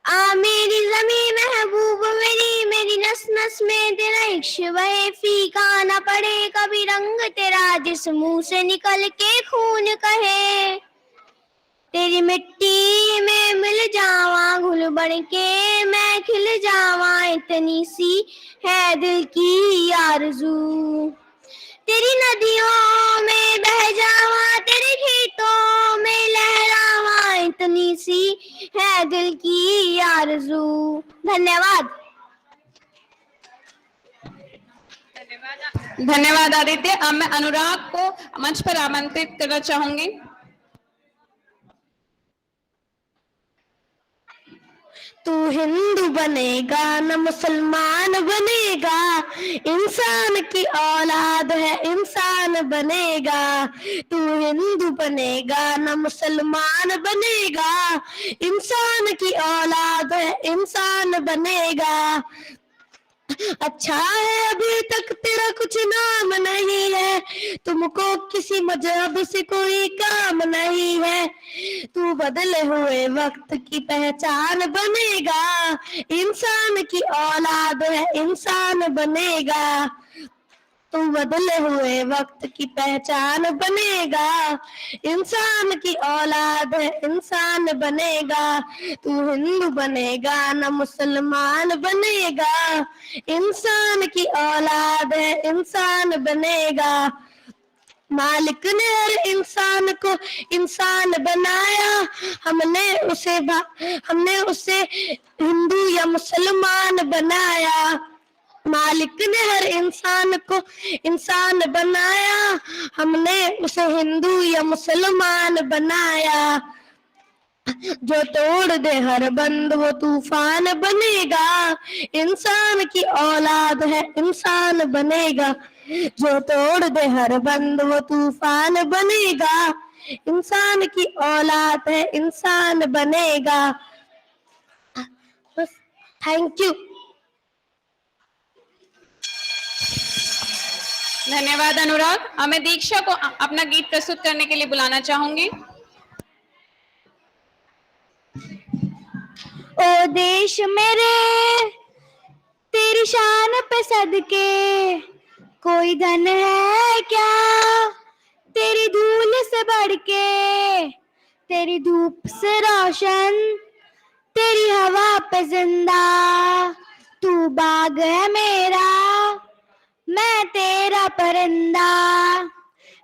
आ मेरी ज़मीं महबूब मेरी, मेरी नस नस में तेरा इश्क बहे, फीका न पड़े कभी रंग तेरा, जिस मुंह से निकल के खून कहे। तेरी मिट्टी में मिल जावा घुल बन के मैं खिल जावा, इतनी सी है दिल की आरज़ू। तेरी नदियों में बह जावा, तेरे खेतों में लहरावा, इतनी सी है दिल की आरज़ू। धन्यवाद। धन्यवाद आदित्य। अब मैं अनुराग को मंच पर आमंत्रित करना चाहूंगी। तू हिंदू बनेगा न मुसलमान बनेगा, इंसान की औलाद है इंसान बनेगा। तू हिंदू बनेगा न मुसलमान बनेगा, इंसान की औलाद है इंसान बनेगा। अच्छा है अभी तक तेरा कुछ नाम नहीं है, तुमको किसी मजहब से कोई काम नहीं है। तू बदले हुए वक्त की पहचान बनेगा, इंसान की औलाद है इंसान बनेगा। तू बदले हुए वक्त की पहचान बनेगा, इंसान की औलाद है इंसान बनेगा। तू हिंदू बनेगा न मुसलमान बनेगा, इंसान की औलाद है इंसान बनेगा। मालिक ने हर इंसान को इंसान बनाया, हमने उसे हिंदू या मुसलमान बनाया। मालिक ने हर इंसान को इंसान बनाया, हमने उसे हिंदू या मुसलमान बनाया। जो तोड़ दे हर बंद वो तूफान बनेगा, इंसान की औलाद है इंसान बनेगा। जो तोड़ दे हर बंद वो तूफान बनेगा, इंसान की औलाद है इंसान बनेगा। Thank you. धन्यवाद अनुराग। अब मैं दीक्षा को अपना गीत प्रस्तुत करने के लिए बुलाना चाहूंगी। ओ देश मेरे तेरी शान पे सदके कोई धन है क्या तेरी धूल से बढ़ के तेरी धूप से रोशन तेरी हवा पे जिंदा तू बाग है मेरा मैं तेरा परिंदा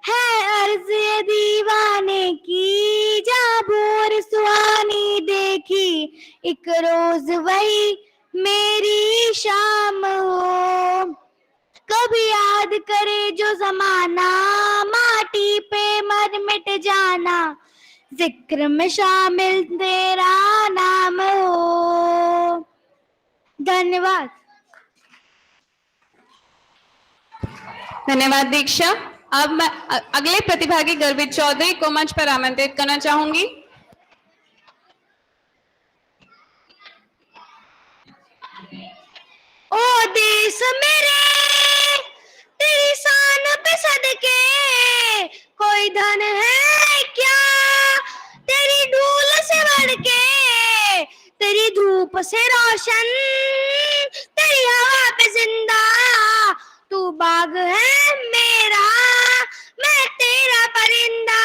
है अर्ज ये दीवाने की जा भोर सुहानी देखी एक रोज वही मेरी शाम हो कभी याद करे जो जमाना माटी पे मर मिट जाना जिक्र में शामिल तेरा नाम हो। धन्यवाद। धन्यवाद दीक्षा। अब मैं अगले प्रतिभागी गर्वित चौधरी को मंच पर आमंत्रित करना चाहूंगी। ओ देश मेरे तेरी शान पे सदके कोई धन है क्या तेरी धूल से बढ़ के तेरी धूप से रोशन तेरी हवा पे जिंदा तू बाग है मेरा मैं तेरा परिंदा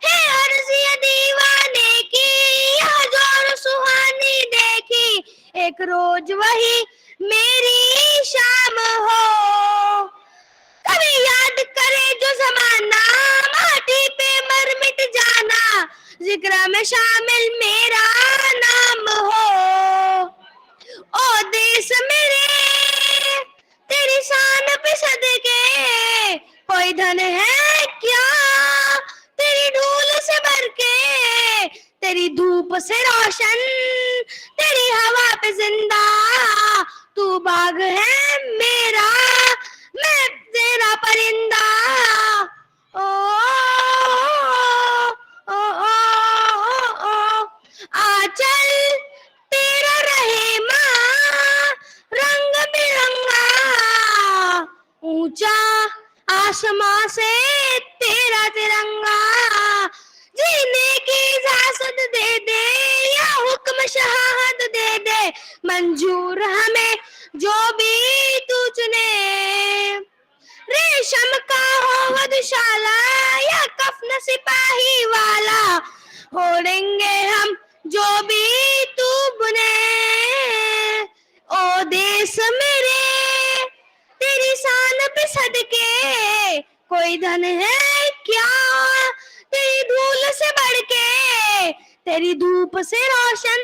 है अर्ज़ ये दीवाने की यह जोर सुहानी देखी एक रोज वही मेरी शाम हो कभी याद करे जो जमाना माटी पे मर मिट जाना जिक्र में शामिल मेरा नाम हो। ओ देश मेरे तेरी शान पे सदके कोई धन है क्या तेरी धूल से भर के तेरी धूप से रोशन तेरी हवा पे जिंदा तू बाग है मेरा मैं तेरा परिंदा ओ ओ ओ ओ ओ आचल तेरा रहे माँ रंग बिरंगा ऊंचा आसमां से तेरा तिरंगा जीने की इजाजत दे दे या हुक्म शहादत दे दे मंजूर हमें जो भी तू चुने रेशम का हो वधशाला या कफन सिपाही वाला होड़ेंगे हम जो भी तू बुने ओ देश मेरे तेरी शान पे सदके कोई धन है क्या तेरी धूल से बढ़ के तेरी धूप से रोशन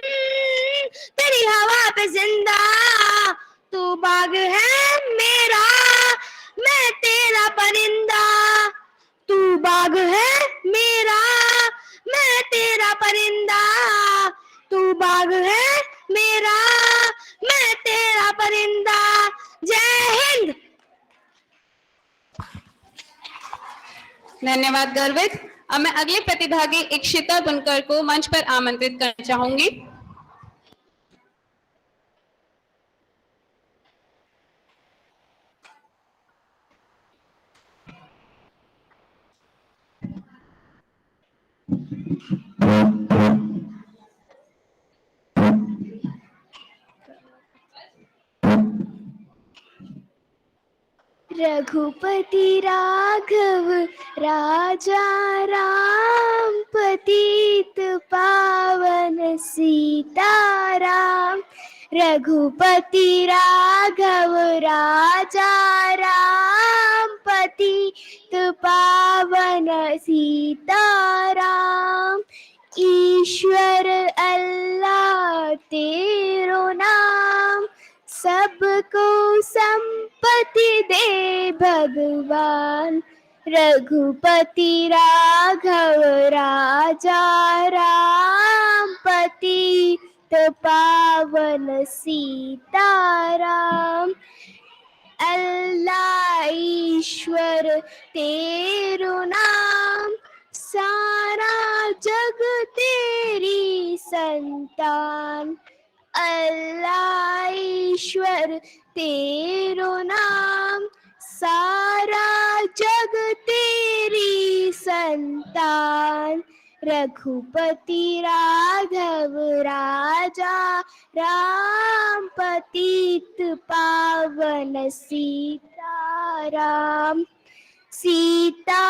तेरी हवा पे जिंदा तू बाग है मेरा मैं तेरा परिंदा तू बाग है मेरा मैं तेरा परिंदा तू बाग है मेरा मैं तेरा परिंदा। जय हिंद। धन्यवाद गर्वित। अब मैं अगले प्रतिभागी इक्षिता बुनकर को मंच पर आमंत्रित करना चाहूंगी। रघुपति राघव राजा राम पतित पावन सीताराम रघुपति राघव राजा राम पतित पावन सीताराम ईश्वर अल्लाह तेरो नाम सबको संपत्ति दे भगवान रघुपति राघव राजा राम पतित पावन सीताराम अल्लाह ईश्वर तेरो नाम सारा जग तेरी संतान अल्लाह ईश्वर तेरो नाम सारा जग तेरी संतान, रघुपति राघव राजा राम, पतित पावन सीताराम। सीताराम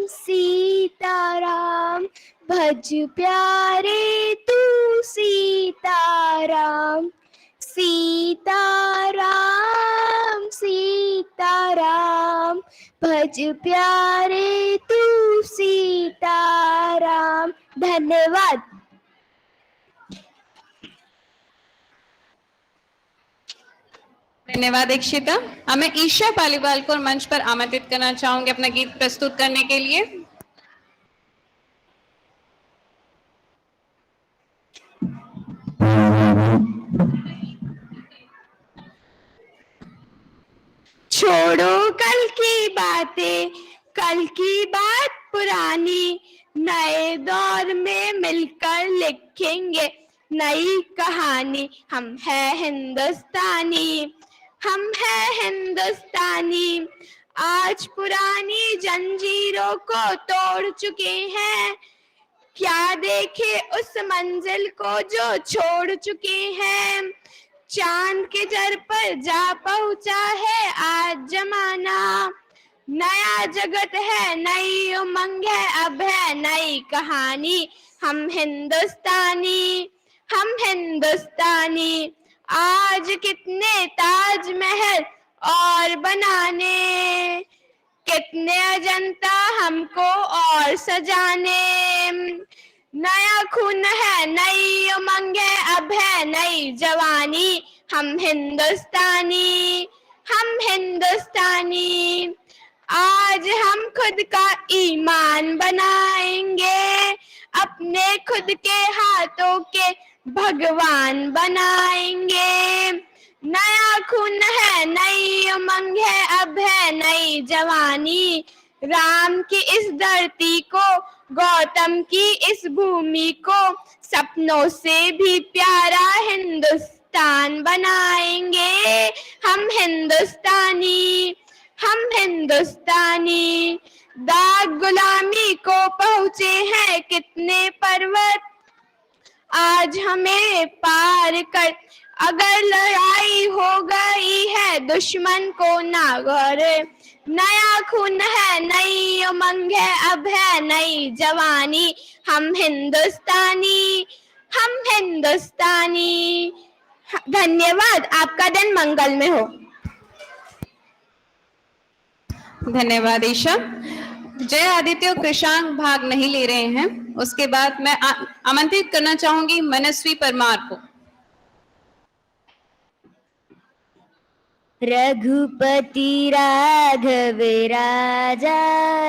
सीताराम, भज प्यारे तू सीताराम। सीताराम सीताराम, भज प्यारे तू सीताराम। धन्यवाद। धन्यवाद दीक्षिता। अब मैं ईशा पालीवाल को मंच पर आमंत्रित करना चाहूंगी अपना गीत प्रस्तुत करने के लिए। छोड़ो कल की बातें, कल की बात पुरानी, नए दौर में मिलकर लिखेंगे नई कहानी। हम हैं हिंदुस्तानी, हम हैं हिंदुस्तानी, आज पुरानी जंजीरों को तोड़ चुके हैं। क्या देखे उस मंजिल को जो छोड़ चुके हैं। चांद के जर पर जा पहुंचा है आज जमाना, नया जगत है, नई उमंग है, अब है नई कहानी। हम हिंदुस्तानी, हम हिंदुस्तानी, आज कितने ताजमहल और बनाने, कितने अजंता हमको और सजाने। नया खून है, नई उमंग है, अब है नई जवानी। हम हिंदुस्तानी, हम हिंदुस्तानी, आज हम खुद का ईमान बनाएंगे, अपने खुद के हाथों के भगवान बनाएंगे। नया खून है, नई उमंग है, अब है नई जवानी। राम की इस धरती को, गौतम की इस भूमि को, सपनों से भी प्यारा हिंदुस्तान बनाएंगे। हम हिंदुस्तानी, हम हिंदुस्तानी, दाग गुलामी को पहुंचे हैं कितने पर्वत, आज हमें पार कर अगर लड़ाई हो गई है दुश्मन को ना गौरे। नया खून है, नई उमंग है, अब है नई जवानी। हम हिंदुस्तानी, हम हिंदुस्तानी। धन्यवाद। आपका दिन मंगल में हो। धन्यवाद ईशा। जय आदित्य और कृषांक भाग नहीं ले रहे हैं। उसके बाद मैं आमंत्रित करना चाहूंगी मनस्वी परमार को। रघुपति राघव राजा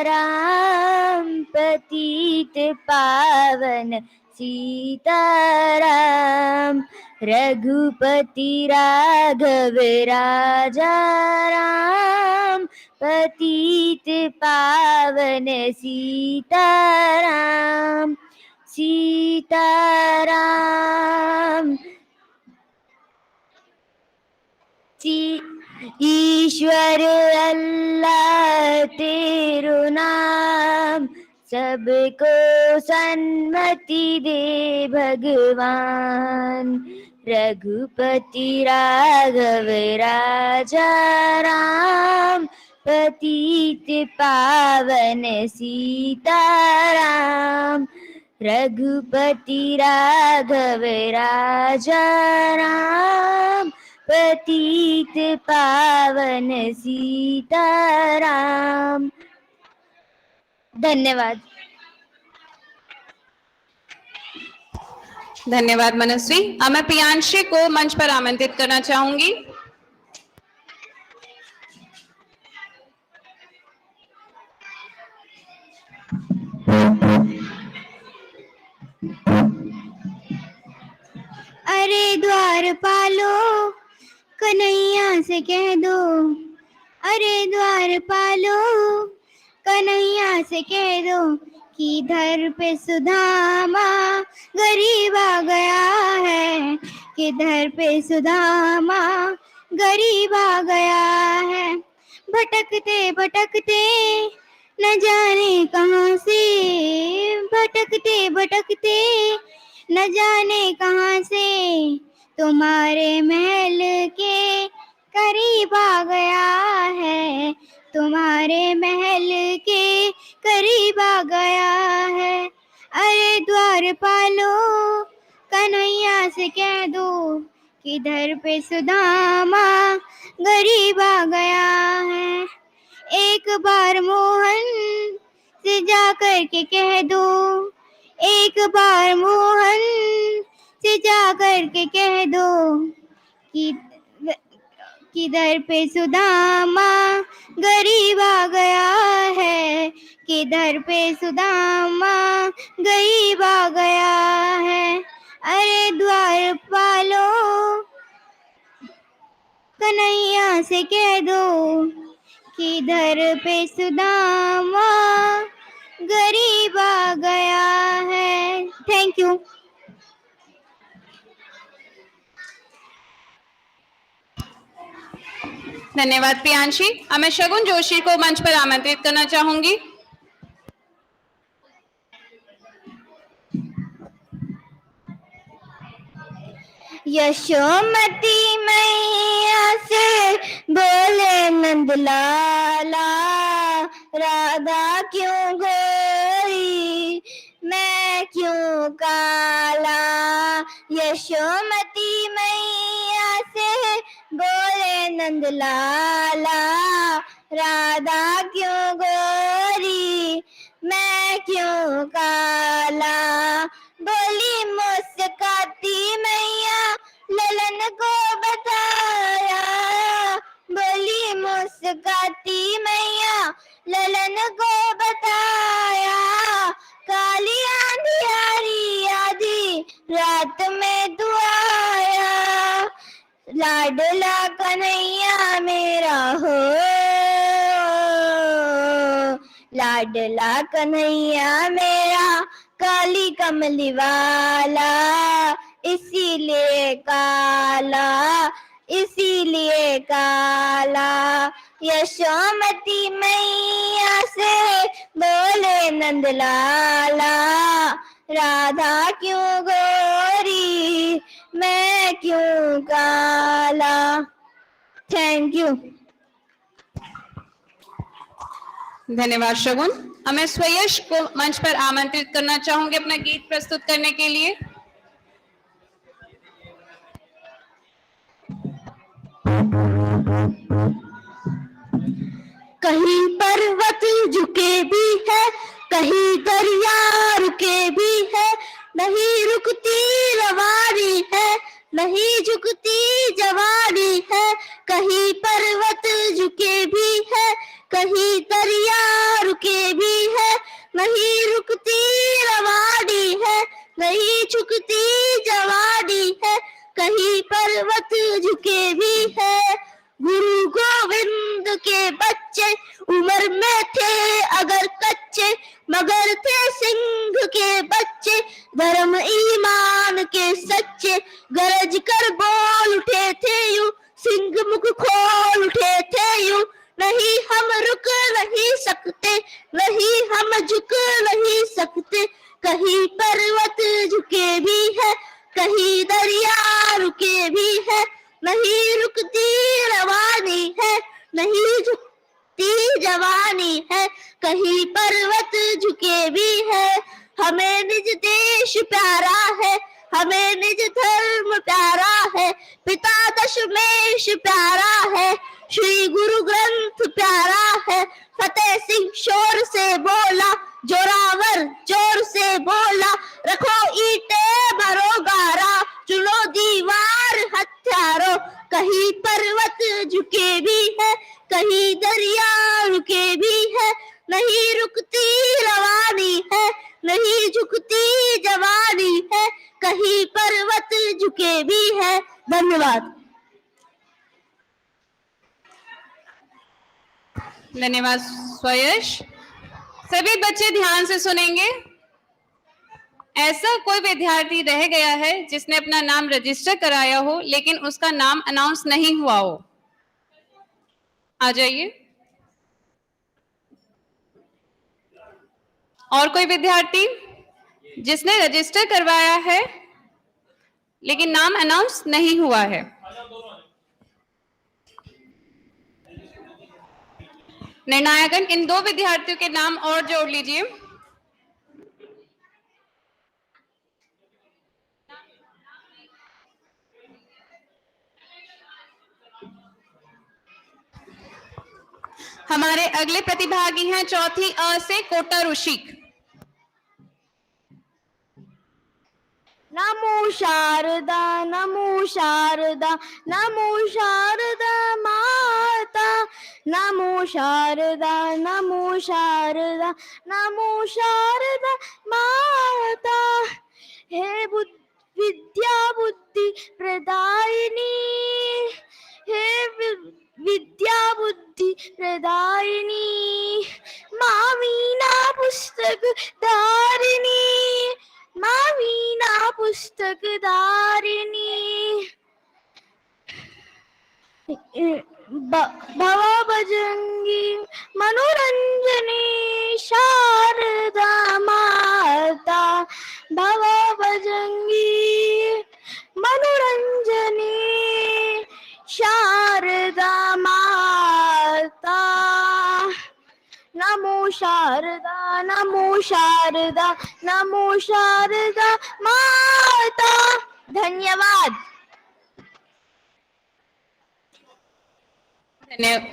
राम, पतित पावन सीताराम। रघुपति राघव राजा राम, पतित पावन सीताराम। सीताराम ईश्वर अल्लाह तेरो नाम, सबको सन्मति दे भगवान। रघुपति राघव राजा राम, पतित पावन सीताराम। रघुपति राघव राजा राम, पतित पावन सीताराम। धन्यवाद। धन्यवाद मनस्वी। अब मैं प्रियांशी को मंच पर आमंत्रित करना चाहूंगी। अरे द्वारपालो कन्हैया से कह दो, अरे द्वारपालो कन्हैया से कह दो कि दर पे सुदामा गरीब आ गया है, कि दर पे सुदामा गरीब आ गया है। भटकते भटकते न जाने कहाँ से, भटकते भटकते न जाने कहाँ से, तुम्हारे महल के करीब आ गया है, तुम्हारे महल के करीब आ गया है। अरे द्वारपालो कन्हैया से कह दो कि दर पे सुदामा गरीब आ गया है। एक बार मोहन से जा कर के कह दो, एक बार मोहन से जा कर के कह दो कि दर पे सुदामा गरीब आ गया है, कि दर पे सुदामा गरीब आ गया है। अरे द्वारपालो कन्हैया से कह दो कि दर पे सुदामा गरीब आ गया है। Thank you. धन्यवाद प्रियांशी। अब मैं शगुन जोशी को मंच पर आमंत्रित करना चाहूंगी। यशोमती मैया से बोले नंदलाला, राधा क्यों गोरी मैं क्यों काला। यशोमती मैया से बोले नंदलाला, राधा क्यों गोरी मैं क्यों काला। बोली मुस्काती मैया ललन को बताया, बोली मुस्काती मैया ललन को बताया। काली अंधियारी आधी रात में तू आया, लाडला कन्हैया मेरा हो, लाडला कन्हैया मेरा काली कमली वाला, इसीलिए काला, इसीलिए काला। यशोमती मैया से बोले नंदलाला, राधा क्यों गोरी मैं क्यों काला। Thank you. धन्यवाद शगुन। अब मैं स्वयश को मंच पर आमंत्रित करना चाहूंगी अपना गीत प्रस्तुत करने के लिए। कहीं पर्वत झुके भी है, कहीं दरिया रुके भी है, नहीं रुकती रवानी है, नहीं झुकती जवानी है। कहीं पर्वत झुके भी है, कहीं दरिया रुके भी है, नहीं रुकती रवानी है, नहीं झुकती जवानी है। कहीं पर्वत झुके भी है। गुरु गोविंद के बच्चे उम्र में थे अगर कच्चे, मगर थे सिंह के बच्चे धर्म ईमान के सच्चे। गरज कर बोल उठे थे यूं, सिंह मुख खोल उठे थे यूं। नहीं हम रुक नहीं सकते, नहीं हम झुक नहीं सकते। कहीं पर्वत झुके भी है, कहीं दरिया रुके भी है, नहीं रुकती रवानी है, नहीं झुकती जवानी है। कहीं पर्वत झुके भी है। हमें निज देश प्यारा है, हमें निज धर्म प्यारा है। पिता दशमेश प्यारा है, श्री गुरु ग्रंथ प्यारा है। फतेह सिंह शोर से बोला, जोरावर जोर से बोला। रखो ईंटें भरो गारा, चुनो दीवार हथियारों। कहीं पर्वत झुके भी है, कहीं दरिया रुके भी है, नहीं रुकती रवानी है, नहीं झुकती जवानी है। कहीं पर्वत झुके भी है। धन्यवाद। धन्यवाद स्वयश। सभी बच्चे ध्यान से सुनेंगे। ऐसा कोई विद्यार्थी रह गया है जिसने अपना नाम रजिस्टर कराया हो लेकिन उसका नाम अनाउंस नहीं हुआ हो, आ जाइए। और कोई विद्यार्थी जिसने रजिस्टर करवाया है लेकिन नाम अनाउंस नहीं हुआ है? निर्णायकगण, इन 2 विद्यार्थियों के नाम और जोड़ लीजिए। हमारे अगले प्रतिभागी हैं चौथी अ से कोटा ऋषिक। नमो शारदा नमो शारदा नमो शारदा माता नमो शारदा नमो शारदा नमो शारदा माता हे विद्या बुद्धि प्रदायिनी हे विद्या बुद्धि प्रदायिनी माँ वीणा पुस्तक धारिणी माँ वीणा पुस्तक धारिणी भवा भजंगी मनोरंजनी शारदा माता भवा भजंगी मनोरंजनी शारदा माता नमो शारदा नमो शारदा नमो शारदा माता। धन्यवाद।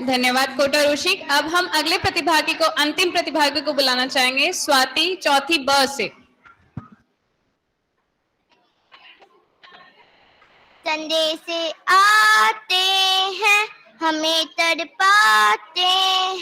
धन्यवाद कोटा ऋषिक। अब हम अगले प्रतिभागी को, अंतिम प्रतिभागी को बुलाना चाहेंगे, स्वाति चौथी ब से। संदेश आते हैं हमें तड़पाते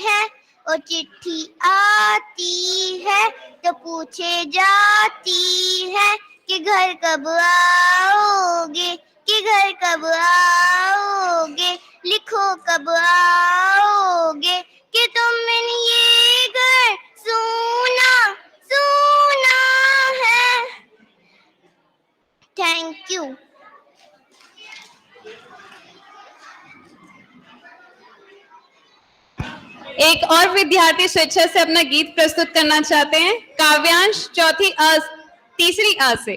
हैं और चिट्ठी आती है तो पूछे जाती है कि घर कब आओगे कि घर कब आओगे लिखो कब आओगे कि तुमने ये घर सुना सुना है। Thank you. एक और विद्यार्थी स्वेच्छा से अपना गीत प्रस्तुत करना चाहते हैं, काव्यांश तीसरी अ से।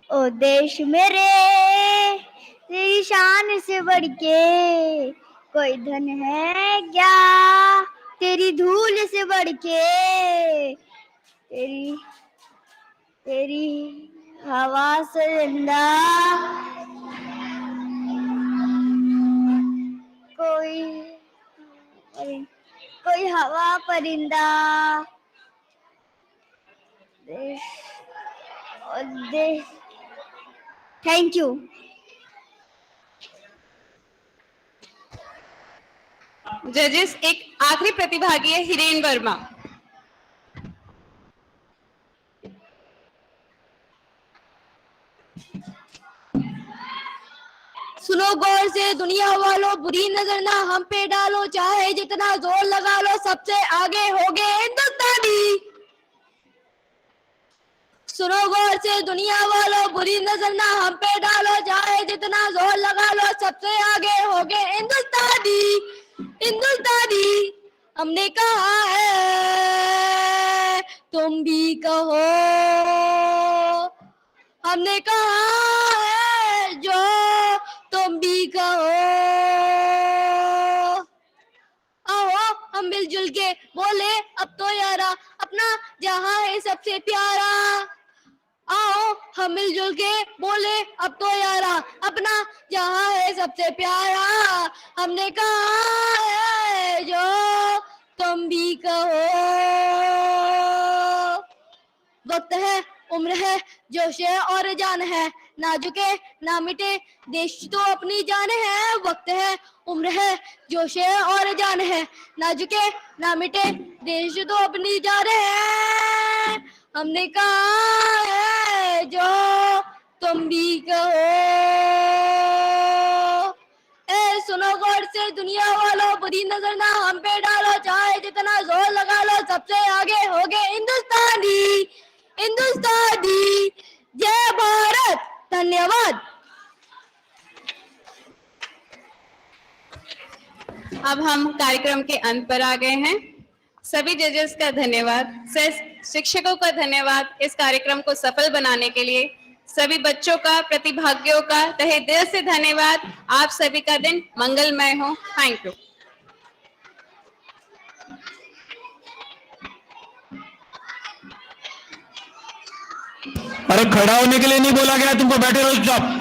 ओ देश मेरे तेरी शान से बढ़ के कोई धन है क्या तेरी धूल से बढ़ के तेरी तेरी हवा से जिंदा कोई कोई हवा परिंदा देश और देश। Thank you. जजेस, एक आखिरी प्रतिभागी है हिरेन वर्मा। सुनो गौर से दुनिया वालों, बुरी नजर ना हम पे डालो, चाहे जितना जोर लगा लो सबसे आगे होगे हिंदुस्तानी। सुनो गौर से दुनिया वालों, बुरी नजर ना हम पे डालो, चाहे जितना जोर लगा लो सबसे आगे होगे हिंदुस्तानी हिंदुस्तानी। हमने कहा है तुम भी कहो, हमने कहा है जो तुम भी कहो। आओ हम मिलजुल के बोले अब तो यारा अपना जहां है सबसे प्यारा। आओ हम मिलजुल के बोले अब तो यारा अपना जहां है सबसे प्यारा। हमने कहा है जो तुम भी कहो। वक्त है, उम्र है, जोश है और जान है, ना झुके ना मिटे देश तो अपनी जान है। वक्त है, उम्र है, जोश है और जान है, ना झुके ना मिटे देश तो अपनी जान है। हमने कहा है जो तुम भी कहो। सुनो गौर से दुनिया वालों, बुरी नजर ना हम पे डालो, चाहे जितना जोर लगा लो, सबसे आगे होगे हिंदुस्तानी, हिंदुस्तानी। जय भारत। धन्यवाद। अब हम कार्यक्रम के अंत पर आ गए हैं। सभी जजेस का धन्यवाद, शिक्षकों का धन्यवाद इस कार्यक्रम को सफल बनाने के लिए, सभी बच्चों का, प्रतिभागियों का तहे दिल से धन्यवाद। आप सभी का दिन मंगलमय हो। Thank you. अरे खड़ा होने के लिए नहीं बोला गया तुमको, बैठे रहो चुपचाप।